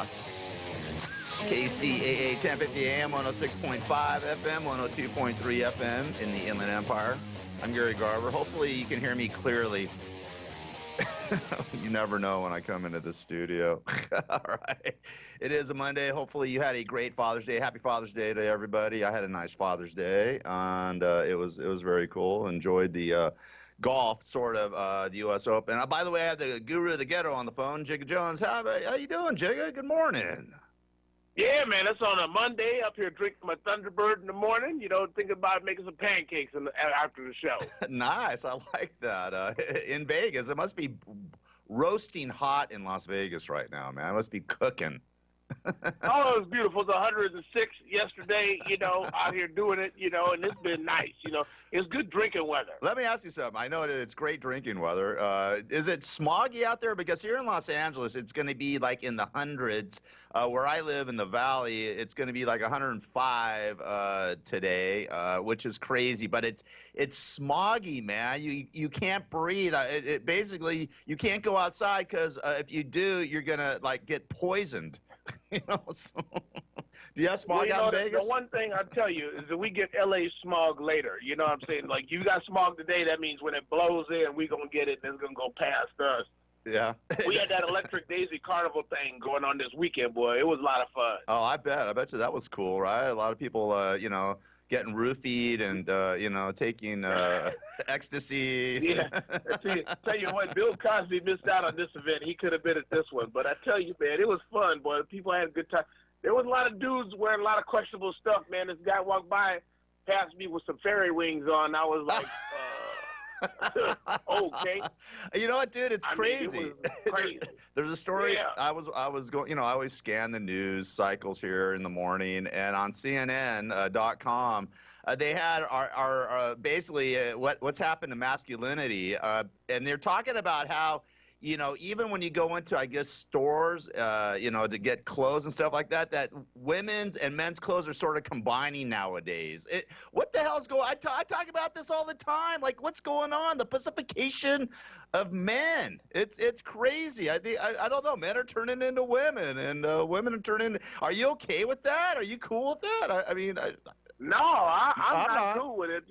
Ross. KCAA 1050 AM, 106.5 FM, 102.3 FM in the Inland Empire. I'm Gary Garver. Hopefully you can hear me clearly. You never know when I come into the studio. All right. It is a Monday. Hopefully you had a great Father's Day. Happy Father's Day to everybody. I had a nice Father's Day, and it was very cool. Enjoyed the golf, sort of, the U.S. Open. By the way, I have the guru of the ghetto on the phone, Jigga Jones. How you doing, Jigga? Good morning. Yeah, man, it's on a Monday up here drinking my Thunderbird in the morning, thinking about making some pancakes after the show. Nice. I like that. In Vegas, it must be roasting hot in Las Vegas right now, man. It must be cooking. Oh, it was beautiful. It was 106 yesterday, out here doing it, and it's been nice. It's good drinking weather. Let me ask you something. I know it's great drinking weather. Is it smoggy out there? Because here in Los Angeles, it's going to be like in the hundreds. Where I live in the valley, it's going to be like 105 today, which is crazy. But it's smoggy, man. You can't breathe. Basically, you can't go outside because if you do, you're going to like get poisoned. So, do you have smog out in Vegas? The one thing I tell you is that we get LA smog later. You know what I'm saying? Like, you got smog today, that means when it blows in, we're going to get it, and it's going to go past us. Yeah. We had that Electric Daisy Carnival thing going on this weekend, boy. It was a lot of fun. Oh, I bet you that was cool, right? A lot of people, getting roofied and, taking ecstasy. Yeah. Tell you what, Bill Cosby missed out on this event. He could have been at this one. But I tell you, man, it was fun, boy. People had a good time. There was a lot of dudes wearing a lot of questionable stuff, man. This guy walked by, passed me with some fairy wings on. I was like, okay. You know what, dude? It's crazy. It was crazy. There's a story. Yeah. I was going. I always scan the news cycles here in the morning, and on CNN.com, they had our basically what's happened to masculinity, and they're talking about how, even when you go into, I guess, stores, to get clothes and stuff like that, that women's and men's clothes are sort of combining nowadays. What the hell's going on? I talk about this all the time. Like, what's going on? The pacification of men. It's crazy. I don't know. Men are turning into women, and women are turning. Are you okay with that? Are you cool with that? No, I'm not cool with it.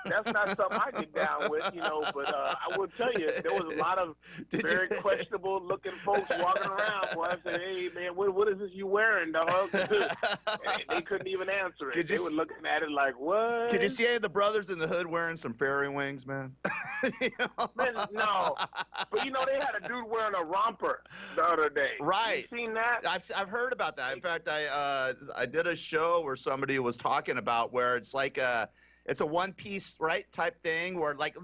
That's not something I get down with, but I will tell you, there was a lot of very questionable looking folks walking around. Boy, I said, hey, man, what is this you wearing, dog? And they couldn't even answer it. They were looking at it like, what? Could you see any of the brothers in the hood wearing some fairy wings, man? Man, no. But, they had a dude wearing a romper the other day. Right. You seen that? I've heard about that. In fact, I did a show where somebody was talking about where it's like it's a one piece, right, type thing where it's like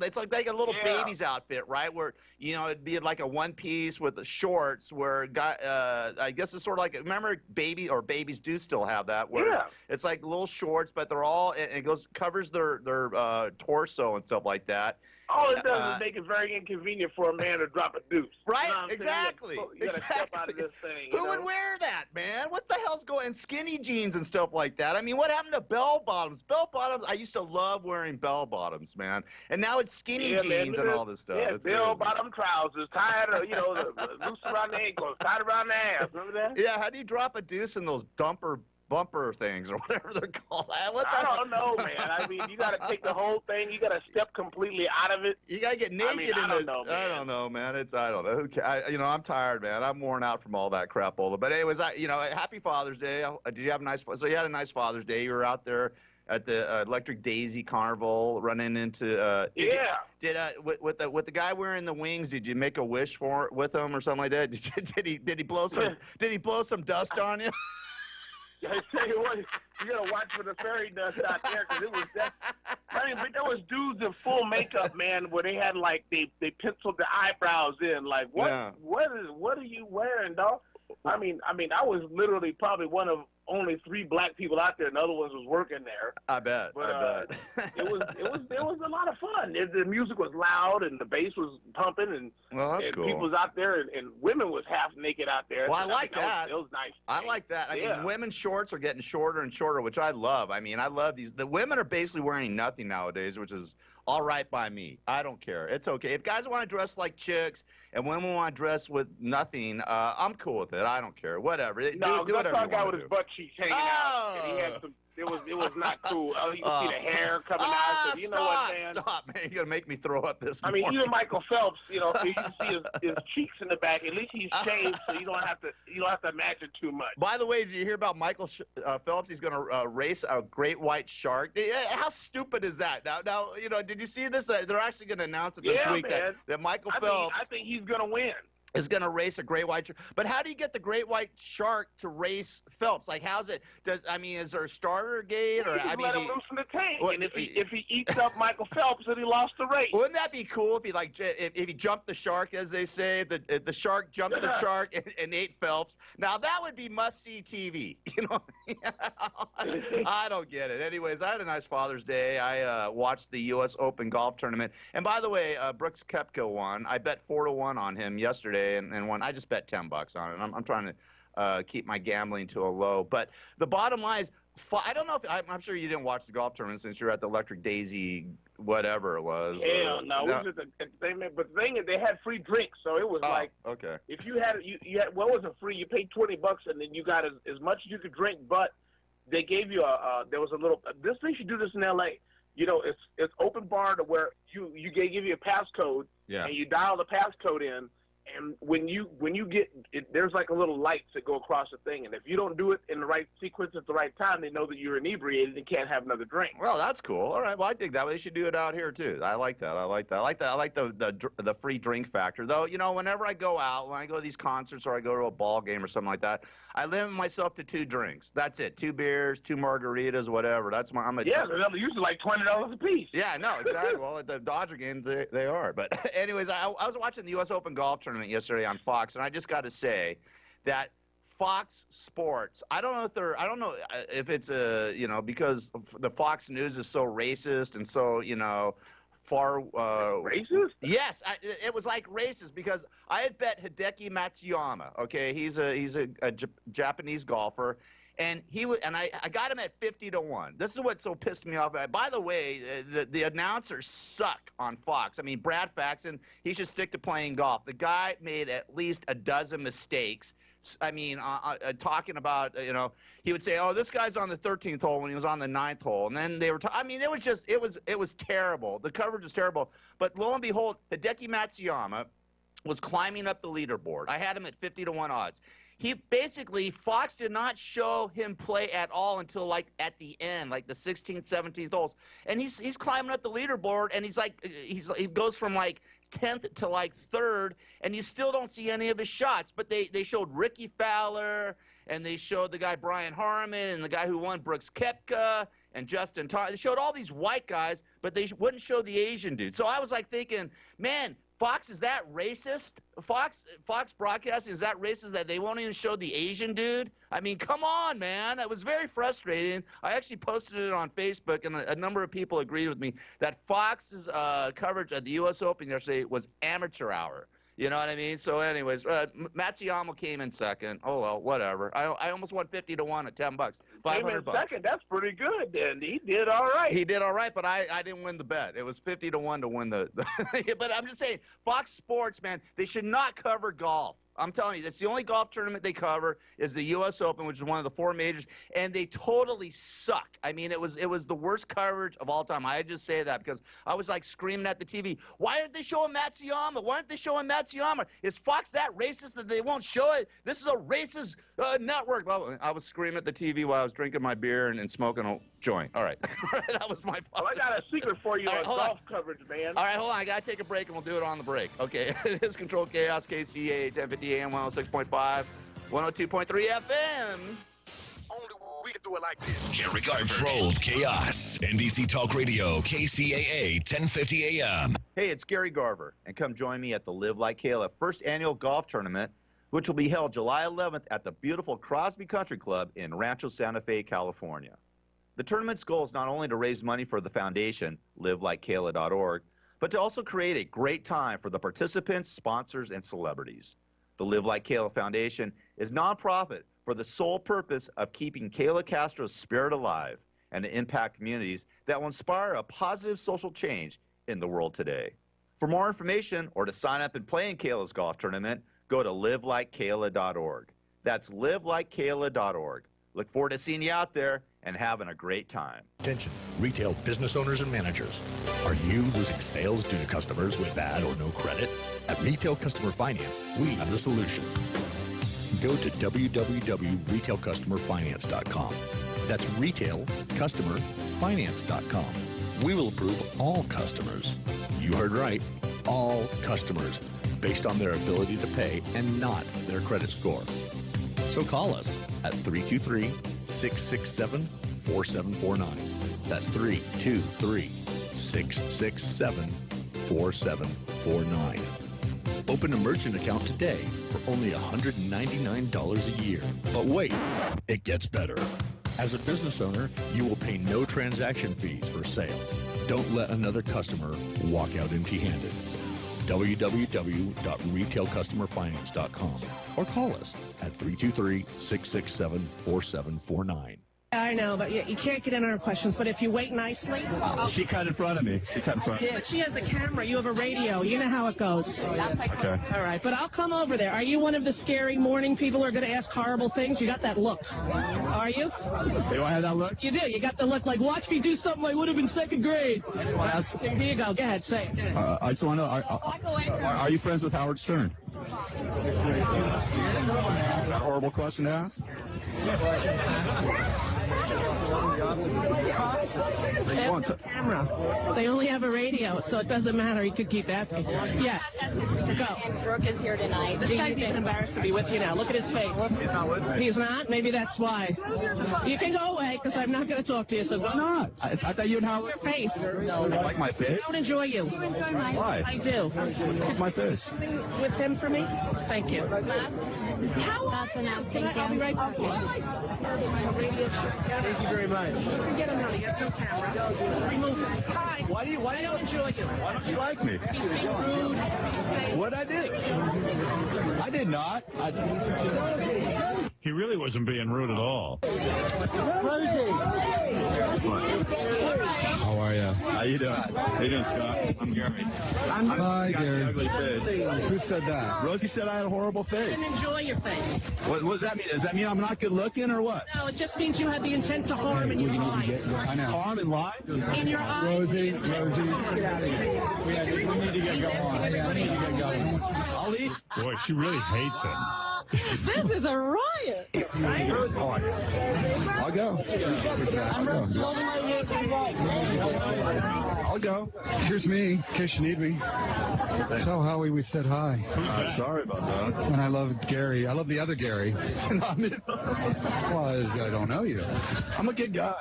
a little baby's outfit, right, where it'd be like a one piece with the shorts where I guess it's sort of like, remember babies do still have that where it's like little shorts, but they're all, and it covers their torso and stuff like that. All it does is make it very inconvenient for a man to drop a deuce. Right, exactly. You gotta step out of this thing. Who would wear that, man? What the hell's going on? Skinny jeans and stuff like that. I mean, what happened to bell bottoms? Bell bottoms, I used to love wearing bell bottoms, man. And now it's skinny jeans and all this stuff. Yeah, bell bottom trousers, tied, loose around the ankles, tied around the ass. Remember that? Yeah, how do you drop a deuce in those bumper things or whatever they're called? I don't know, man. I mean, you got to take the whole thing. You got to step completely out of it. You got to get naked I don't know, man. I don't know, man. I don't know. I'm tired, man. I'm worn out from all that crapola. But anyways, happy Father's Day. Did you have so you had a nice Father's Day. You were out there at the Electric Daisy Carnival, running into with the guy wearing the wings. Did you make a wish with him or something like that? Did he blow some dust on you? I tell you what, you gotta watch for the fairy dust out there, because it was that. I mean, but there was dudes in full makeup, man, where they had they penciled the eyebrows in. Like, what are you wearing, dog? I mean, I was literally probably one of only 3 black people out there, and the other ones was working there. I bet. it was a lot of fun. The music was loud and the bass was pumping, and that's cool. People was out there, and women was half naked out there. Well, I like that. It was nice. I like that. I mean, women's shorts are getting shorter and shorter, which I love. I mean, I love these. The women are basically wearing nothing nowadays, which is all right by me. I don't care. It's okay. If guys want to dress like chicks and women want to dress with nothing, I'm cool with it. I don't care. Whatever. No, do whatever I saw a guy with his butt cheeks hanging out, and he had some. It was not cool. You could see the hair coming out. So you know what, man? Stop, man! You're gonna make me throw up this. I mean, even Michael Phelps, you know, you can see his cheeks in the back. At least he's shaved, so you don't have to imagine too much. By the way, did you hear about Michael Phelps? He's gonna race a great white shark. How stupid is that? Now, you know, did you see this? They're actually gonna announce it this week that Michael Phelps. I think he's gonna win. Is going to race a great white shark. But how do you get the great white shark to race Phelps? Like, how's it? Is there a starter gate? Or let him loose in the tank. And if he eats up Michael Phelps, then he lost the race. Wouldn't that be cool if he jumped the shark, as they say? The shark jumped the shark and ate Phelps. Now that would be must-see TV. You know, I don't get it. Anyways, I had a nice Father's Day. I watched the U.S. Open golf tournament. And by the way, Brooks Koepka won. I bet 4-1 on him yesterday. And won. I just bet $10 on it. I'm trying to keep my gambling to a low. But the bottom line is, I don't know if I'm sure you didn't watch the golf tournament since you're at the Electric Daisy, whatever it was. Yeah, no. But the thing is, they had free drinks, so it was okay. If you had what was it free? You paid $20, and then you got as much as you could drink. But they gave you there was a little. They should do this in L.A. You know, it's open bar to where give you a passcode, and you dial the passcode in. And when you get it, there's like a little lights that go across the thing, and if you don't do it in the right sequence at the right time, they know that you're inebriated and can't have another drink. Well, that's cool. All right, well, I dig that. They should do it out here too. I like that. I like the free drink factor. Though, you know, whenever I go out, when I go to these concerts or I go to a ball game or something like that, I limit myself to 2 drinks. That's it. 2 beers, 2 margaritas, whatever. That's they're usually like $20 a piece. Yeah, no, exactly. Well, at the Dodger game, they are. But anyways, I was watching the U.S. Open golf tournament yesterday on Fox, and I just got to say that Fox Sports, I don't know if it's because the Fox News is so racist and so, far racist? Yes, it was like racist because I had bet Hideki Matsuyama. Okay, he's a Japanese golfer. And I got him at 50-1. This is what so pissed me off. By the way, the announcers suck on Fox. I mean, Brad Faxon, he should stick to playing golf. The guy made at least a dozen mistakes. I mean, talking about, he would say, "Oh, this guy's on the 13th hole," when he was on the 9th hole, and then they were. It was terrible. The coverage was terrible. But lo and behold, Hideki Matsuyama was climbing up the leaderboard. I had him at 50-1 odds. Fox did not show him play at all until at the end, like the 16th, 17th holes. And he's climbing up the leaderboard, and he goes from 10th to 3rd, and you still don't see any of his shots. But they showed Ricky Fowler, and they showed the guy Brian Harmon, and the guy who won, Brooks Koepka, and Justin Thomas. They showed all these white guys, but they wouldn't show the Asian dude. So I was thinking, man, Fox, is that racist? Fox Broadcasting, is that racist that they won't even show the Asian dude? I mean, come on, man. It was very frustrating. I actually posted it on Facebook, and a number of people agreed with me that Fox's coverage at the U.S. Open yesterday was amateur hour. You know what I mean? So anyways, Matsuyama came in second. Oh, well, whatever. I almost won 50-1 at $10. $500. Second, that's pretty good, then. He did all right. He did all right, but I didn't win the bet. It was 50-1 to win the but I'm just saying, Fox Sports, man, they should not cover golf. I'm telling you, that's the only golf tournament they cover is the U.S. Open, which is one of the 4 majors, and they totally suck. I mean, it was the worst coverage of all time. I just say that because I was screaming at the TV, why aren't they showing Matsuyama? Why aren't they showing Matsuyama? Is Fox that racist that they won't show it? This is a racist network. Well, I was screaming at the TV while I was drinking my beer and smoking a joint. All right. That was my fault. Well, I got a secret for you on golf coverage, man. All right, hold on. I got to take a break, and we'll do it on the break. Okay. It is Controlled Chaos, KCAA, 1050 AM, 106.5, 102.3 FM. Only we can do it like this. Gary Garver. Controlled Chaos. NBC Talk Radio, KCAA, 1050 AM. Hey, it's Gary Garver, and come join me at the Live Like KLF first annual golf tournament which will be held July 11th at the beautiful Crosby Country Club in Rancho Santa Fe, California. The tournament's goal is not only to raise money for the foundation, livelikekayla.org, but to also create a great time for the participants, sponsors, and celebrities. The Live Like Kayla Foundation is nonprofit for the sole purpose of keeping Kayla Castro's spirit alive and to impact communities that will inspire a positive social change in the world today. For more information or to sign up and play in Kayla's golf tournament, go to livelikekayla.org. That's livelikekayla.org. Look forward to seeing you out there and having a great time. Attention, retail business owners and managers. Are you losing sales due to customers with bad or no credit? At Retail Customer Finance, we have the solution. Go to www.retailcustomerfinance.com. That's retailcustomerfinance.com. We will approve all customers. You heard right, all customers, based on their ability to pay and not their credit score. So call us at 323-667-4749. That's 323-667-4749. Open a merchant account today for only $199 a year. But wait, it gets better. As a business owner, you will pay no transaction fees for sale. Don't let another customer walk out empty-handed. www.retailcustomerfinance.com or call us at 323-667-4749. I know, but you can't get in on her questions. But if you wait nicely... She cut in front of me. She has a camera. You have a radio. You know how it goes. Okay. All right, but I'll come over there. Are you one of the scary morning people who are going to ask horrible things? You got that look. Are you? Do I have that look? You do. You got the look like, watch me do something I would have in second grade. Here you go. Go ahead. Say it. I just want to know, are you friends with Howard Stern? A horrible question to ask? Camera. They only have a radio, so it doesn't matter. You could keep asking. Yeah. Go. Brooke is here tonight. This guy's even embarrassed to be with you now. Look at his face. He's not with me. He's not? Maybe that's why. You can go away, because I'm not going to talk to you. So Why not? I thought you and Howard... Your face. Like my face? I don't enjoy you. Why? I do. Like my face. With him for me? Thank you. That's enough. Thank you. I'll be right back. Thank you very much. Forget him now. He has no camera. Remove him. Hi. Why do you I don't enjoy you. Why don't you like me? He's being rude. What'd I do? I did not. He really wasn't being rude at all. How are you? How you doing? How you doing, Scott? I'm Gary. Hi, Gary. Ugly face. Who said that? Rosie said I had a horrible I face. didn't enjoy your face. What does that mean? Does that mean I'm not good looking or what? No, it just means you had the intent to harm in your eyes. I know. Harm and lie? In your eyes. Rosie, get out of here. We need to get going. We need to get going. I'll eat. Boy, she really hates him. This is a riot. I'll go. I'll go. Here's me, in case you need me. Tell Howie we said hi. Sorry about that. And I love Gary. I love the other Gary. Well, I don't know you. I'm a good guy.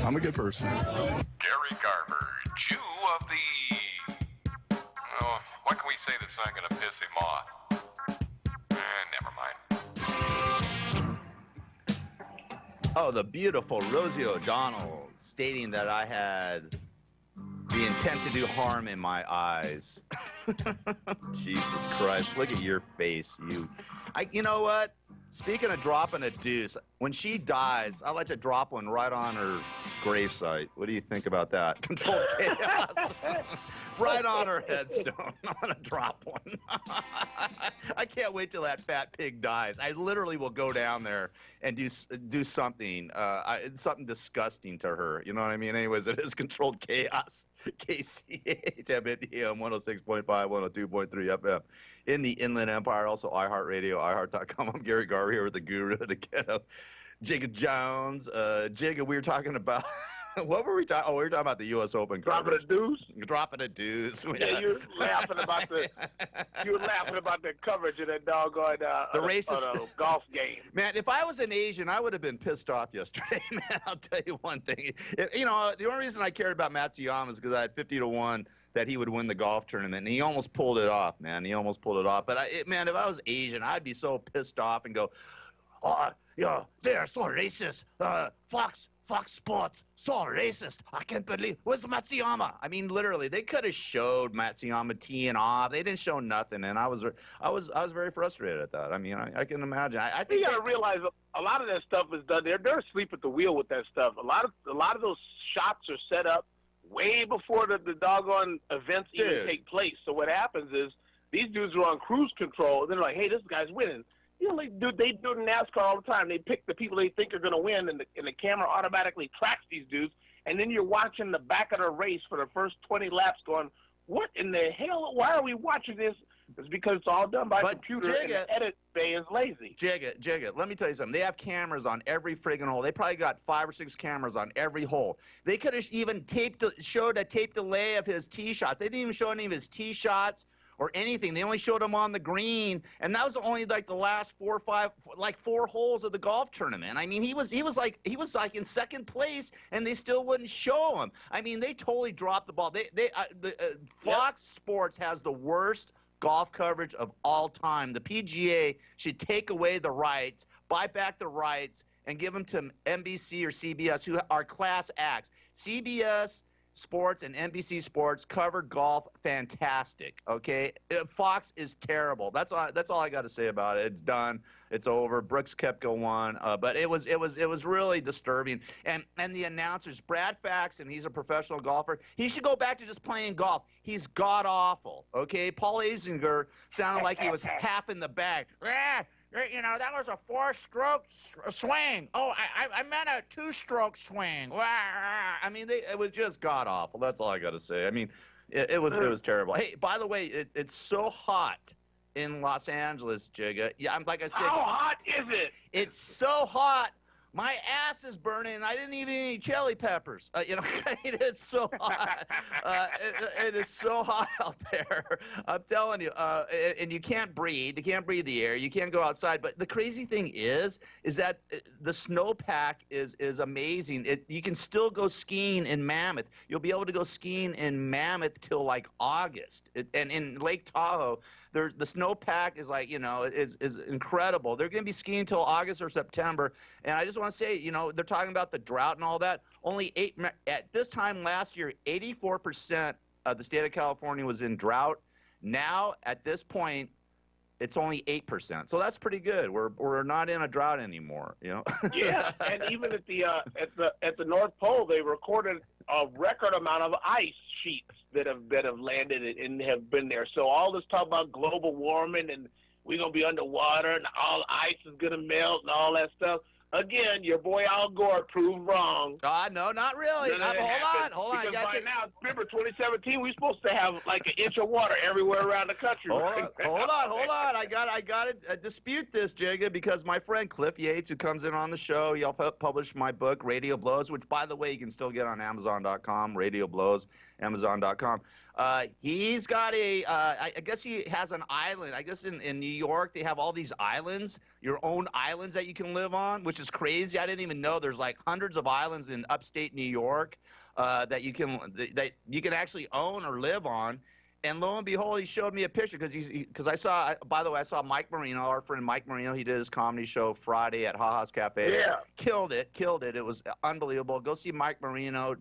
I'm a good person. Gary Garver, Jew of the... Oh, what can we say that's not going to piss him off? Never mind. Oh, the beautiful Rosie O'Donnell stating that I had the intent to do harm in my eyes. Jesus Christ, look at your face, you. You know what? Speaking of dropping a deuce, when she dies, I like to drop one right on her gravesite. What do you think about that? Controlled chaos. Right on her headstone. I'm going to drop one. I can't wait till that fat pig dies. I literally will go down there and do something, something disgusting to her. You know what I mean? Anyways, it is Controlled Chaos. KCAA, 1050 AM, 106.5, 102.3 FM. In the Inland Empire, also iHeartRadio, iHeart.com. I'm Gary Garver here with the guru of the ghetto, Jigga Jones. Jigga, we were talking about What were we talking? Oh, we were talking about the U.S. Open Dropping coverage. a deuce. Dropping a deuce. Yeah, you were laughing about the coverage of that doggone The racist golf game. Man, if I was an Asian, I would have been pissed off yesterday, man. I'll tell you one thing. You know, the only reason I cared about Matsuyama is because I had 50-1 that he would win the golf tournament, and he almost pulled it off, man. He almost pulled it off. But, man, if I was Asian, I'd be so pissed off and go, oh, yeah, they're so racist. Fox Sports, so racist. I can't believe. Where's Matsuyama? I mean, literally, they could have showed Matsuyama teeing off. They didn't show nothing, and I was very frustrated at that. I mean, I can imagine. I think you got to realize a lot of that stuff is done. They're asleep at the wheel with that stuff. A lot of those shots are set up way before the doggone events even take place. So what happens is these dudes are on cruise control. They're like, hey, this guy's winning. You know, they do it in NASCAR all the time. They pick the people they think are going to win, and the camera automatically tracks these dudes. And then you're watching the back of the race for the first 20 laps going, what in the hell? Why are we watching this? It's because it's all done by computer, and the edit bay is lazy. Jigga, let me tell you something. They have cameras on every friggin' hole. They probably got 5 or 6 cameras on every hole. They could have even showed a tape delay of his tee shots. They didn't even show any of his tee shots or anything. They only showed him on the green, and that was only like the last 4 or 5, like 4 holes of the golf tournament. I mean, he was like in second place, and they still wouldn't show him. I mean, they totally dropped the ball. Fox Sports has the worst golf coverage of all time. The PGA should take away the rights, buy back the rights, and give them to NBC or CBS, who are class acts. CBS Sports and NBC Sports cover golf fantastic. Okay, Fox is terrible. That's all I got to say about it. It's done. It's over. Brooks Koepka won, but it was really disturbing. And the announcers, Brad Faxon, he's a professional golfer. He should go back to just playing golf. He's god awful. Okay, Paul Azinger sounded like he was half in the bag. You know, that was a 4-stroke swing. Oh, I meant a 2-stroke swing. I mean, it was just god awful. That's all I got to say. I mean, it was terrible. Hey, by the way, it's so hot in Los Angeles, Jigga. Yeah, like I said. How hot is it? It's so hot. My ass is burning, and I didn't even eat any chili peppers. You know, it's so hot. It is so hot out there. I'm telling you. And you can't breathe. You can't breathe the air. You can't go outside. But the crazy thing is that the snowpack is amazing. You can still go skiing in Mammoth. You'll be able to go skiing in Mammoth till like August. And in Lake Tahoe, the snowpack is like, you know, is incredible. They're going to be skiing till August or September. And I just want to say, you know, they're talking about the drought and all that. At this time last year, 84% of the state of California was in drought. Now, at this point, it's only 8%. So that's pretty good. We're not in a drought anymore, you know. Yeah, and even at the North Pole, they recorded a record amount of ice sheets that have landed and have been there. So all this talk about global warming and we're gonna be underwater and all ice is gonna melt and all that stuff. Again, your boy Al Gore proved wrong. No, not really. Hold on. Because by now, remember 2017, we're supposed to have like an inch of water everywhere around the country. Hold on. I got to dispute this, Jigga, because my friend Cliff Yates, who comes in on the show, he published my book, Radio Blows, which, by the way, you can still get on Amazon.com, Radio Blows, Amazon.com. He's got I guess he has an island. I guess in New York, they have all these islands, your own islands that you can live on, which is crazy. I didn't even know there's like hundreds of islands in upstate New York that you can actually own or live on. And lo and behold, he showed me a picture because I saw, by the way, I saw Mike Marino, our friend Mike Marino. He did his comedy show Friday at Ha Ha's Cafe. Yeah. Killed it. It was unbelievable. Go see Mike Marino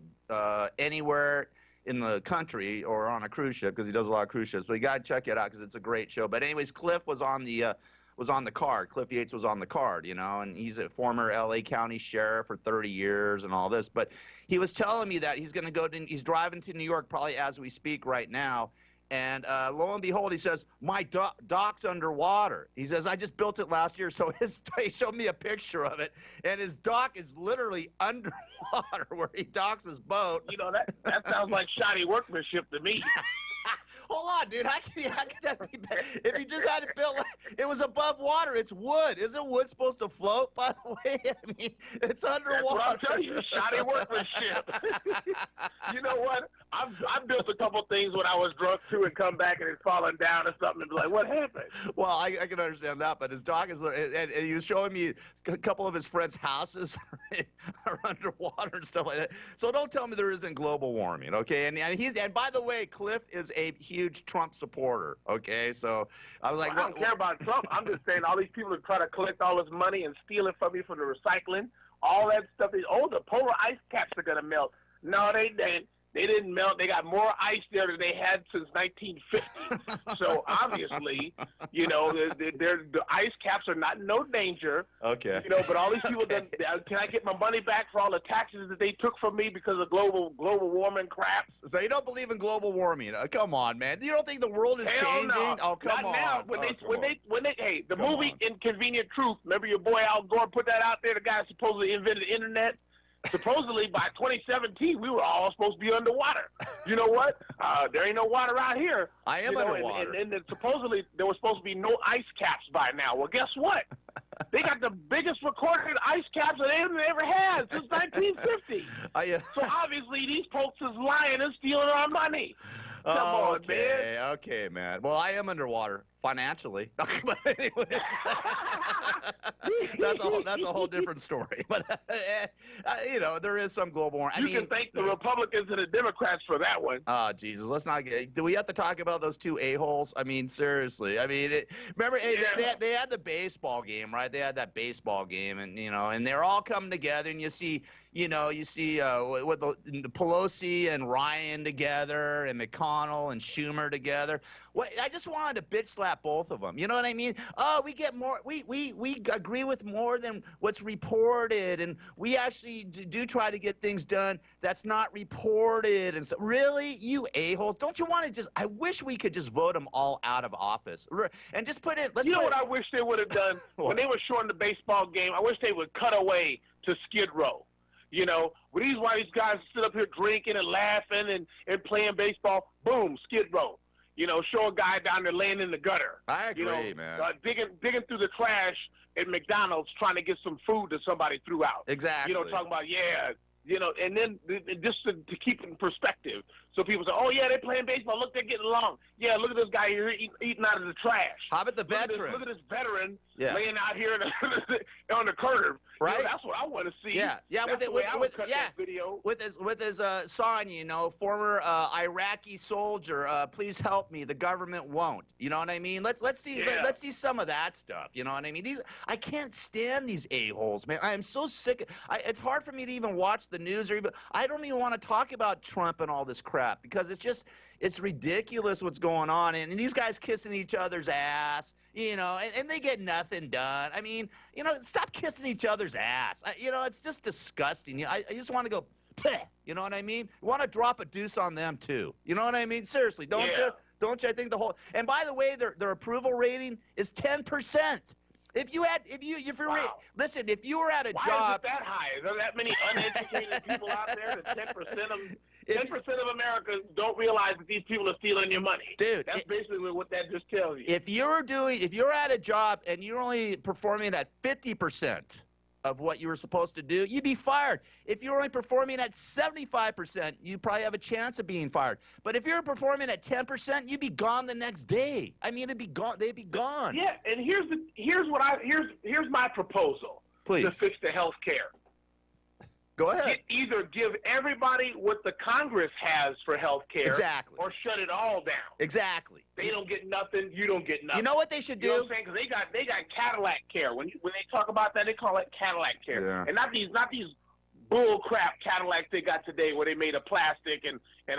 anywhere in the country or on a cruise ship, because he does a lot of cruise ships. But you got to check it out because it's a great show. But anyways, Cliff was on the card. Cliff Yates was on the card, you know, and he's a former L.A. County sheriff for 30 years and all this. But he was telling me that he's he's driving to New York probably as we speak right now. And lo and behold, he says, my dock's underwater. He says, I just built it last year. So he showed me a picture of it. And his dock is literally underwater where he docks his boat. You know, that sounds like shoddy workmanship to me. Hold on, dude. How can that be bad? If you just had it built, it was above water. It's wood. Isn't wood supposed to float? By the way, I mean, it's underwater. That's what I'm telling you, shoddy workmanship. You know what? I've built a couple things when I was drunk too, and come back and it's fallen down or something, and be like, "What happened?" Well, I can understand that, but his dog is, and he was showing me a couple of his friends' houses are underwater and stuff like that. So don't tell me there isn't global warming, okay? And by the way, Cliff is a huge Trump supporter, okay? So I was like, I don't care about Trump. I'm just saying all these people that try to collect all this money and steal it from me for the recycling, all that stuff. The polar ice caps are going to melt. No, they didn't. They didn't melt. They got more ice there than they had since 1950. So obviously, you know, the ice caps are not in no danger. Okay. You know, but all these people, can I get my money back for all the taxes that they took from me because of global warming crap? So you don't believe in global warming? Come on, man. You don't think the world is changing? No. Oh, come not on. Now. When they, hey, the Come movie on. Inconvenient Truth. Remember your boy Al Gore put that out there? The guy supposedly invented the internet. Supposedly by 2017 we were all supposed to be underwater. You know what? There ain't no water out here. I am underwater. And supposedly there was supposed to be no ice caps by now. Well, guess what? They got the biggest recorded ice caps that they've ever had since 1950. So obviously these folks is lying and stealing our money. Come on, man. Okay, man. Well, I am underwater financially, but anyways, that's a whole different story. But you know, there is some global warming. You can thank the Republicans and the Democrats for that one. Oh, Jesus, let's not get. Do we have to talk about those two a-holes? I mean, seriously. I mean, remember they had the baseball game, right? They had that baseball game, and you know, and they're all coming together, and you see with the Pelosi and Ryan together, and McConnell and Schumer together. What I just wanted to bitch slap both of them. You know what I mean? Oh, we get more. We agree with more than what's reported, and we actually do try to get things done that's not reported. And so, really, you a-holes, don't you want to just? I wish we could just vote them all out of office and just put it. You know what I wish they would have done when they were showing the baseball game? I wish they would cut away to Skid Row. You know, when these guys sit up here drinking and laughing and playing baseball, boom, Skid Row. You know, show a guy down there laying in the gutter. I agree, you know, man. Digging through the trash at McDonald's trying to get some food that somebody threw out. Exactly. You know, talking about, you know, and then just to keep it in perspective. So people say, oh, yeah, they're playing baseball. Look, they're getting along. Yeah, look at this guy here eating out of the trash. How about the veteran? Look at this veteran laying out here on the curb. Right. You know, that's what I want to see. Yeah. With his sign, you know, former Iraqi soldier, please help me. The government won't. You know what I mean? Let's see some of that stuff. You know what I mean? I can't stand these a-holes, man. I am so sick. It's hard for me to even watch the news or even. I don't even want to talk about Trump and all this crap because it's ridiculous what's going on, and these guys kissing each other's ass, you know, and they get nothing done. I mean, you know, stop kissing each other's ass. You know, it's just disgusting. I just want to go, Peh, you know what I mean? You want to drop a deuce on them too. You know what I mean? Seriously, don't you? Don't you? I think the whole. And by the way, their approval rating is 10%. If you were at a job. Why is it that high? Is there that many uneducated people out there that 10% of Americans don't realize that these people are stealing your money? Dude, that's basically what that just tells you. If you're at a job and you're only performing at 50% of what you were supposed to do, you'd be fired. If you're only performing at 75%, you probably have a chance of being fired. But if you're performing at 10%, you'd be gone the next day. I mean, it'd be gone. They'd be gone. Yeah, and here's my proposal. Please. To fix the health care. Go ahead. Either give everybody what the Congress has for health care, exactly, or shut it all down. Exactly. They don't get nothing. You don't get nothing. You know what they should do? You know what I'm saying? Because they got Cadillac care. When they talk about that, they call it Cadillac care, and not these bull crap Cadillacs they got today, where they made of plastic and they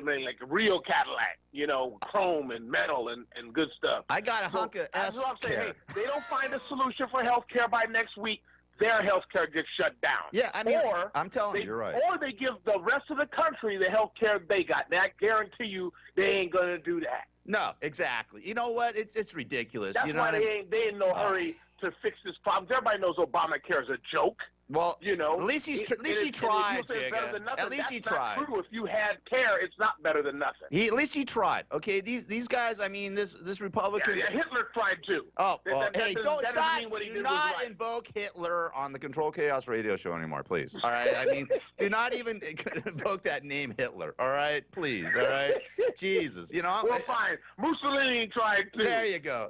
made like a real Cadillac, you know, chrome and metal and good stuff. I got a hunk of S care. Hey, they don't find a solution for health care by next week. Their health care gets shut down. Yeah, I mean, I'm telling you, you're right. Or they give the rest of the country the health care they got. And I guarantee you they ain't going to do that. No, exactly. You know what? It's ridiculous. That's you know why they ain't in no hurry to fix this problem. Everybody knows Obamacare is a joke. Well, you know, at least he tried, Jigga. At least he tried. That's not true. If you had care, it's not better than nothing. At least he tried. Okay, these guys. I mean, this Republican. Yeah, Hitler tried too. Oh, well, hey, don't stop. Do not invoke Hitler on the Control Chaos radio show anymore, please. All right. I mean, do not even invoke that name Hitler. All right, please. All right. Jesus, you know. Well, fine. Mussolini tried too. There you go.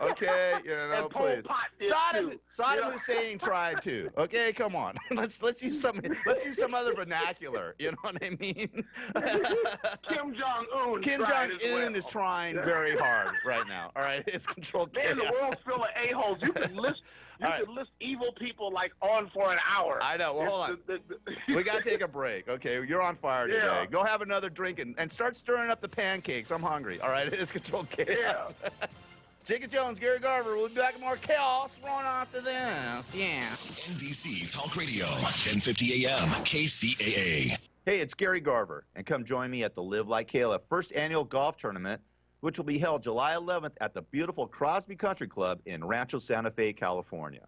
Okay, you know, and please. Pol Pot did Saddam Hussein tried too. Okay, come on. Let's use some other vernacular. You know what I mean? Kim Jong-un. Kim Jong-un is trying very hard right now. All right, it's Control Chaos. Man, the world's full of a-holes. You could list evil people like on for an hour. I know. Well, hold on. We got to take a break. Okay, you're on fire today. Yeah. Go have another drink and start stirring up the pancakes. I'm hungry. All right, it is Control Chaos. Yeah. Jacob Jones, Gary Garver. We'll be back with more chaos right after this. Yeah. NBC Talk Radio, 1050 AM, KCAA. Hey, it's Gary Garver, and come join me at the Live Like Kayla first annual golf tournament, which will be held July 11th at the beautiful Crosby Country Club in Rancho Santa Fe, California.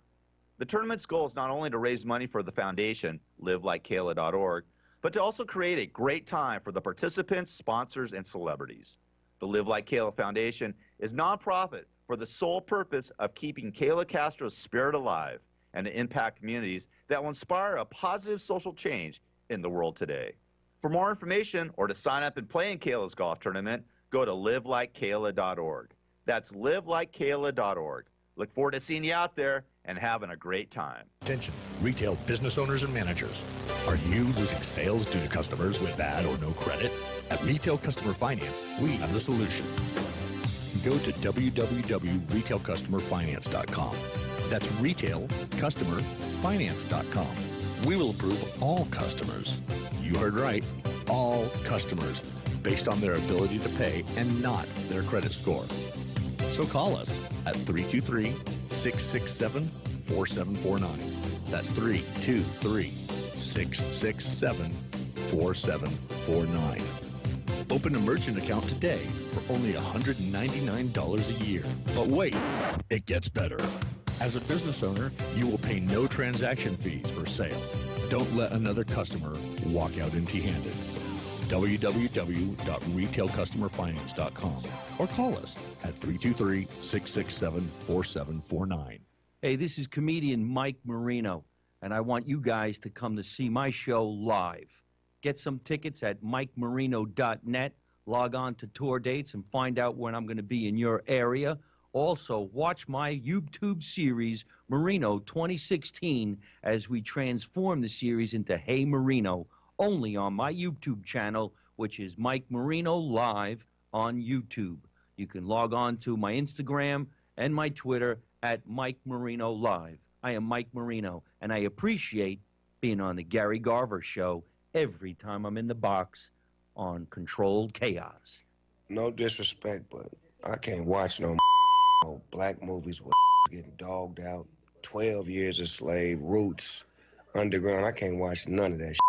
The tournament's goal is not only to raise money for the foundation, livelikekayla.org, but to also create a great time for the participants, sponsors, and celebrities. The Live Like Kayla Foundation is nonprofit for the sole purpose of keeping Kayla Castro's spirit alive and to impact communities that will inspire a positive social change in the world today. For more information or to sign up and play in Kayla's golf tournament, go to livelikekayla.org. That's livelikekayla.org. Look forward to seeing you out there and having a great time. Attention, retail business owners and managers. Are you losing sales due to customers with bad or no credit? At Retail Customer Finance, we have the solution. Go to www.retailcustomerfinance.com. That's retailcustomerfinance.com. We will approve all customers. You heard right, all customers, based on their ability to pay and not their credit score. So call us at 323-667-4749. That's 323-667-4749. Open a merchant account today for only $199 a year. But wait, it gets better. As a business owner, you will pay no transaction fees per sale. Don't let another customer walk out empty-handed. www.retailcustomerfinance.com or call us at 323-667-4749. Hey, this is comedian Mike Marino, and I want you guys to come to see my show live. Get some tickets at mikemarino.net. Log on to tour dates and find out when I'm going to be in your area. Also, watch my YouTube series, Marino 2016, as we transform the series into Hey Marino, only on my YouTube channel, which is Mike Marino Live on YouTube. You can log on to my Instagram and my Twitter at Mike Marino Live. I am Mike Marino, and I appreciate being on the Gary Garver Show every time I'm in the box on Controlled Chaos. No disrespect, but I can't watch no black movies with getting dogged out, 12 years a slave, Roots, Underground. I can't watch none of that shit.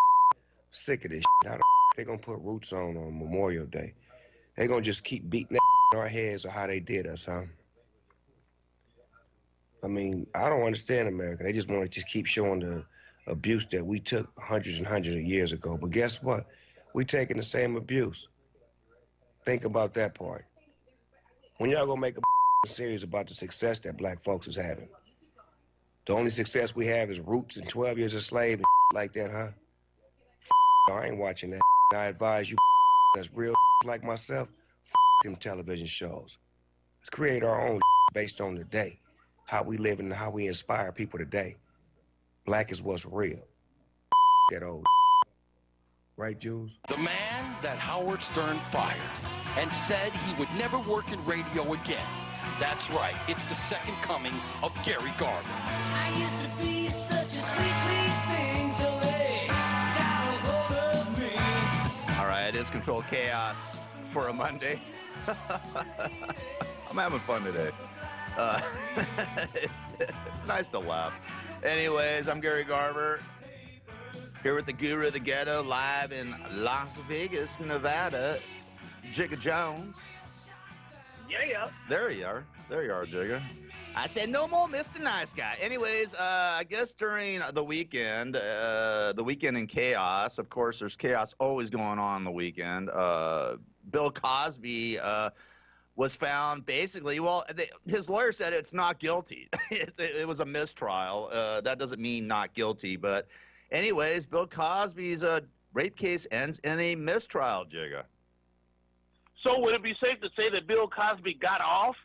Sick of this shit. How the they gonna put Roots on Memorial Day? They gonna just keep beating that in our heads of how they did us, huh? I mean, I don't understand America. They just want to just keep showing the abuse that we took hundreds and hundreds of years ago. But guess what? We taking the same abuse. Think about that part. When y'all gonna make a series about the success that black folks is having? The only success we have is Roots and 12 years a slave and like that, huh? I ain't watching that. I advise you that's real like myself, them television shows. Let's create our own based on the day, how we live and how we inspire people today. Black is what's real. That old right, Jules? The man that Howard Stern fired and said he would never work in radio again. That's right. It's the second coming of Gary Garver. I used to be such a sweet, sweet thing to lay down hold of me. All right, it is Controlled Chaos for a Monday. I'm having fun today. It's nice to laugh. Anyways, I'm Gary Garver, here with the guru of the ghetto, live in Las Vegas, Nevada, Jigga Jones. Yeah. There you are, Jigga. I said no more Mr. Nice Guy. Anyways, I guess during the weekend in chaos, of course, there's chaos always going on the weekend. Bill Cosby was found basically, his lawyer said it's not guilty. It was a mistrial. That doesn't mean not guilty. But anyways, Bill Cosby's rape case ends in a mistrial, Jigga. So would it be safe to say that Bill Cosby got off?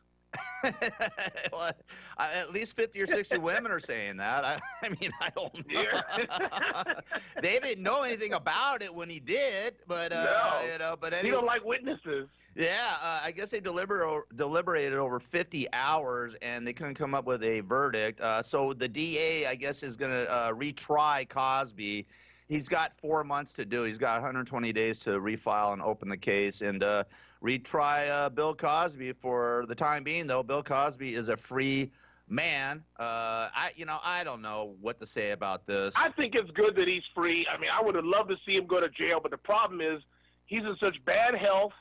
Well, at least 50 or 60 women are saying that. I mean, I don't know. Yeah. They didn't know anything about it when he did, but but anyway. You don't like witnesses. Yeah, I guess they deliberated over 50 hours, and they couldn't come up with a verdict. So the DA, I guess, is going to retry Cosby. He's got 4 months to do it. He's got 120 days to refile and open the case and retry Bill Cosby. For the time being, though, Bill Cosby is a free man. I don't know what to say about this. I think it's good that he's free. I mean, I would have loved to see him go to jail, but the problem is he's in such bad health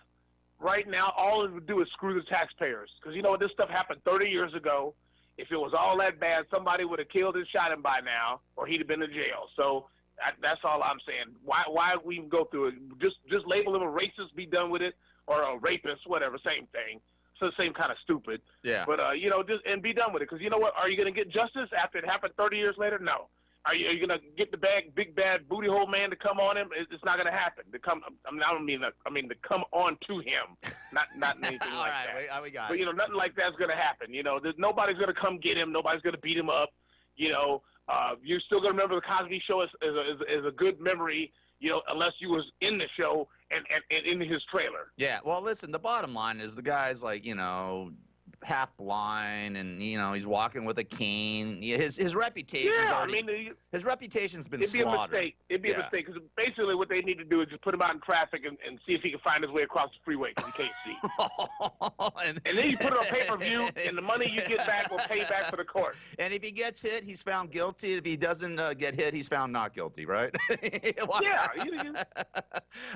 right now. All it would do is screw the taxpayers. Because, this stuff happened 30 years ago. If it was all that bad, somebody would have killed and shot him by now, or he'd have been in jail. So that's all I'm saying. Why we even go through it? Just label him a racist, be done with it, or a rapist, whatever, same thing. So same kind of stupid. Yeah. But just and be done with it, because you know what? Are you going to get justice after it happened 30 years later? No. Are you going to get the big bad booty hole man to come on him? It's not going to happen. To come to come on to him, not anything like that. We got but it. Nothing like that's going to happen. Nobody's going to come get him. Nobody's going to beat him up. You're still going to remember the Cosby Show as a good memory, unless you was in the show and in his trailer. Yeah, well, listen, the bottom line is the guy's like, half blind, and he's walking with a cane. His reputation. Yeah, his reputation's been it'd be slaughtered. a mistake. It'd be a mistake, because basically what they need to do is just put him out in traffic and see if he can find his way across the freeway, because he can't see. and then you put it on pay-per-view, and the money you get back will pay back for the court. And if he gets hit, he's found guilty. If he doesn't get hit, he's found not guilty, right? Yeah.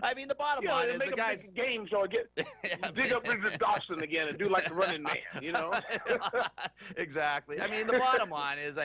I mean, the bottom line is the guy's make a game show, dig up Richard Dawson again and do like the Running Man. Exactly. I mean, the bottom line is,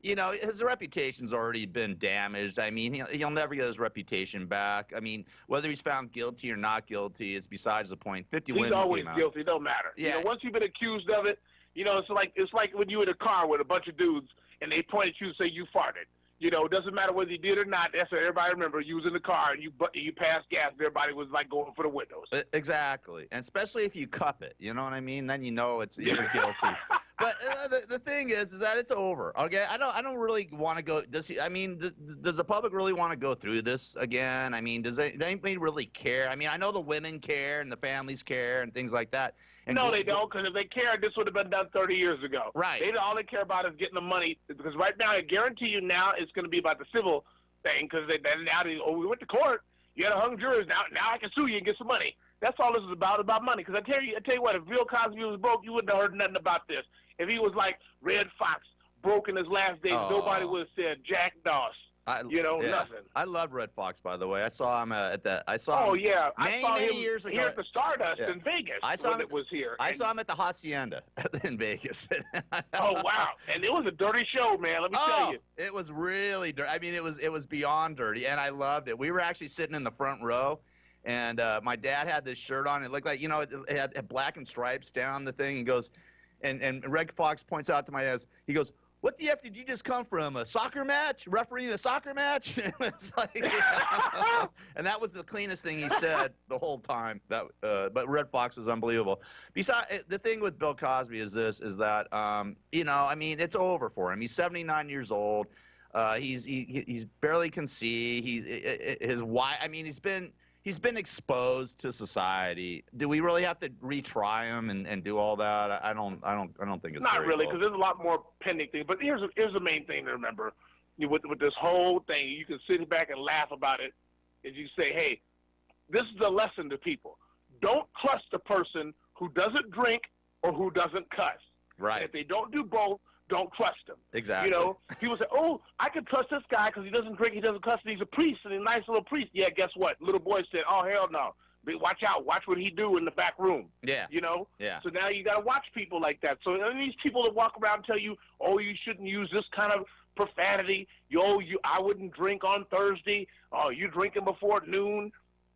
his reputation's already been damaged. I mean, he'll never get his reputation back. I mean, whether he's found guilty or not guilty is besides the point. 50 women He's always came out. guilty. Don't matter. Yeah. Once you've been accused of it, it's like when you were in a car with a bunch of dudes and they point at you and say you farted. It doesn't matter whether you did or not. That's what everybody remember. You was in the car and you passed gas. Everybody was like going for the windows. Exactly, and especially if you cup it. You know what I mean? Then you're guilty. But the thing is that it's over. Okay, I don't really want to go. Does the public really want to go through this again? I mean, does anybody really care? I mean, I know the women care and the families care and things like that. And no, they don't, because if they cared, this would have been done 30 years ago. Right. All they care about is getting the money, because right now, I guarantee you now it's going to be about the civil thing, because we went to court, you had a hung jurors, now I can sue you and get some money. That's all this is about money. Because I tell you what, if Bill Cosby was broke, you wouldn't have heard nothing about this. If he was like Red Fox, broke in his last days, nobody would have said Jack Doss. Nothing. I loved Red Fox, by the way. I saw him at that. I saw him. Oh yeah, many years ago here at the Stardust in Vegas. I saw him. It was here. I saw him at the Hacienda in Vegas. Oh wow! And it was a dirty show, man. Let me tell you. It was really dirty. I mean, it was beyond dirty, and I loved it. We were actually sitting in the front row. And my dad had this shirt on. It looked like, it had black and stripes down the thing. He goes, and Red Fox points out to my dad, he goes, "What the F did you just come from? A soccer match? Refereeing a soccer match?" It's like, and that was the cleanest thing he said the whole time. But Red Fox was unbelievable. Besides, the thing with Bill Cosby is that, it's over for him. He's 79 years old. He's barely can see. He's been exposed to society. Do we really have to retry him and do all that? I don't think it's not really, because there's a lot more pending things. But here's the main thing to remember with this whole thing. You can sit back and laugh about it. Is you say, hey, this is a lesson to people. Don't trust a person who doesn't drink or who doesn't cuss. Right. And if they don't do both, don't trust him. Exactly. People say, oh, I can trust this guy because he doesn't drink, he doesn't cuss, and he's a priest, and he's a nice little priest. Yeah, guess what? Little boy said, oh, hell no. Watch out. Watch what he do in the back room. Yeah. You know? Yeah. So now you got to watch people like that. So these people that walk around and tell you, oh, you shouldn't use this kind of profanity. I wouldn't drink on Thursday. Oh, you drinking before noon.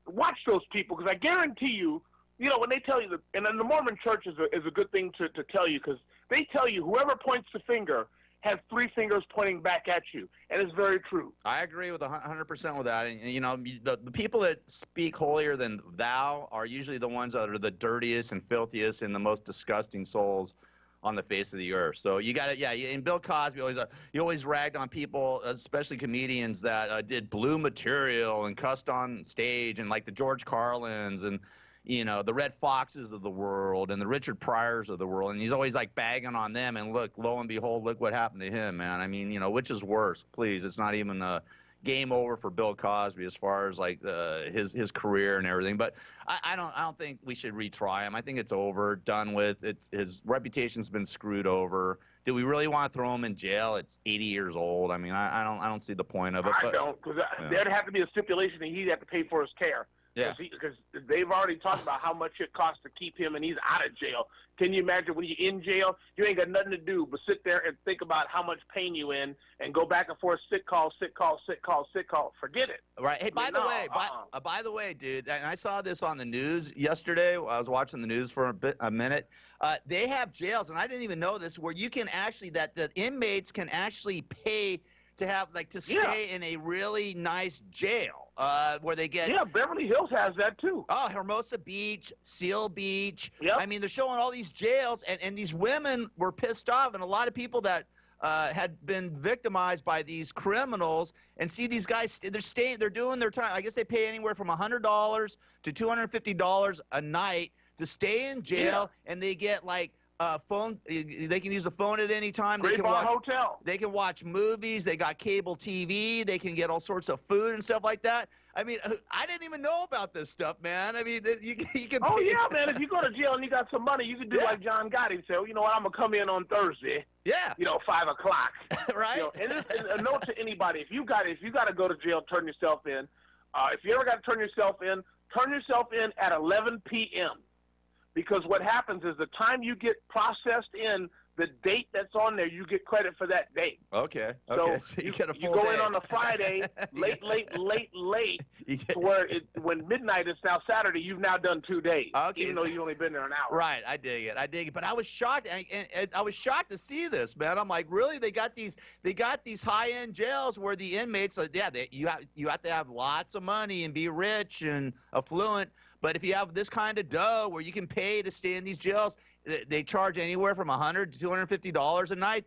Watch those people, because I guarantee you, when they tell you, and then the Mormon church is a good thing to tell you, because they tell you whoever points the finger has three fingers pointing back at you, and it's very true. I agree with 100% with that. And the people that speak holier than thou are usually the ones that are the dirtiest and filthiest and the most disgusting souls on the face of the earth. So you got to, and Bill Cosby he always ragged on people, especially comedians that did blue material and cussed on stage, and like the George Carlins and the Red Foxes of the world and the Richard Pryors of the world, and he's always like bagging on them. And look, lo and behold, look what happened to him, man. I mean, which is worse? Please, it's not even a game over for Bill Cosby as far as like his career and everything. But I don't think we should retry him. I think it's over, done with. His reputation's been screwed over. Do we really want to throw him in jail? It's 80 years old. I mean, I don't see the point of it. I don't, because there'd have to be a stipulation that he'd have to pay for his care. Yeah. Because they've already talked about how much it costs to keep him, and he's out of jail. Can you imagine when you're in jail, you ain't got nothing to do but sit there and think about how much pain you in and go back and forth, sick call, sick call, sick call, sick call. Forget it. Right. Hey, by the way, dude, and I saw this on the news yesterday. I was watching the news for a minute. They have jails, and I didn't even know this, where you can actually, that the inmates can actually pay to have, like, to stay in a really nice jail, where they get. Yeah, Beverly Hills has that too. Oh, Hermosa Beach, Seal Beach. Yep. I mean, they're showing all these jails, and these women were pissed off, and a lot of people that had been victimized by these criminals, and see these guys, they're doing their time. I guess they pay anywhere from $100 to $250 a night to stay in jail, and they get like. Phone. They can use the phone at any time. Great Bar Hotel. They can watch movies. They got cable TV. They can get all sorts of food and stuff like that. I mean, I didn't even know about this stuff, man. I mean, you can. Oh yeah, man. If you go to jail and you got some money, you can do like John Gotti and say, well, you know what, I'm gonna come in on Thursday. Yeah. 5 o'clock. Right. And a note to anybody: if you got to go to jail, turn yourself in. If you ever got to turn yourself in at 11 p.m. Because what happens is the time you get processed in, the date that's on there, you get credit for that date. Okay. So you get a full you go day. in on a Friday, late, when midnight is now Saturday, you've now done 2 days, even though you've only been there an hour. Right, I dig it. But I was shocked, and I was shocked to see this, man. I'm like, really? They got these high-end jails where the inmates, you have to have lots of money and be rich and affluent. But if you have this kind of dough where you can pay to stay in these jails, they charge anywhere from $100 to $250 a night.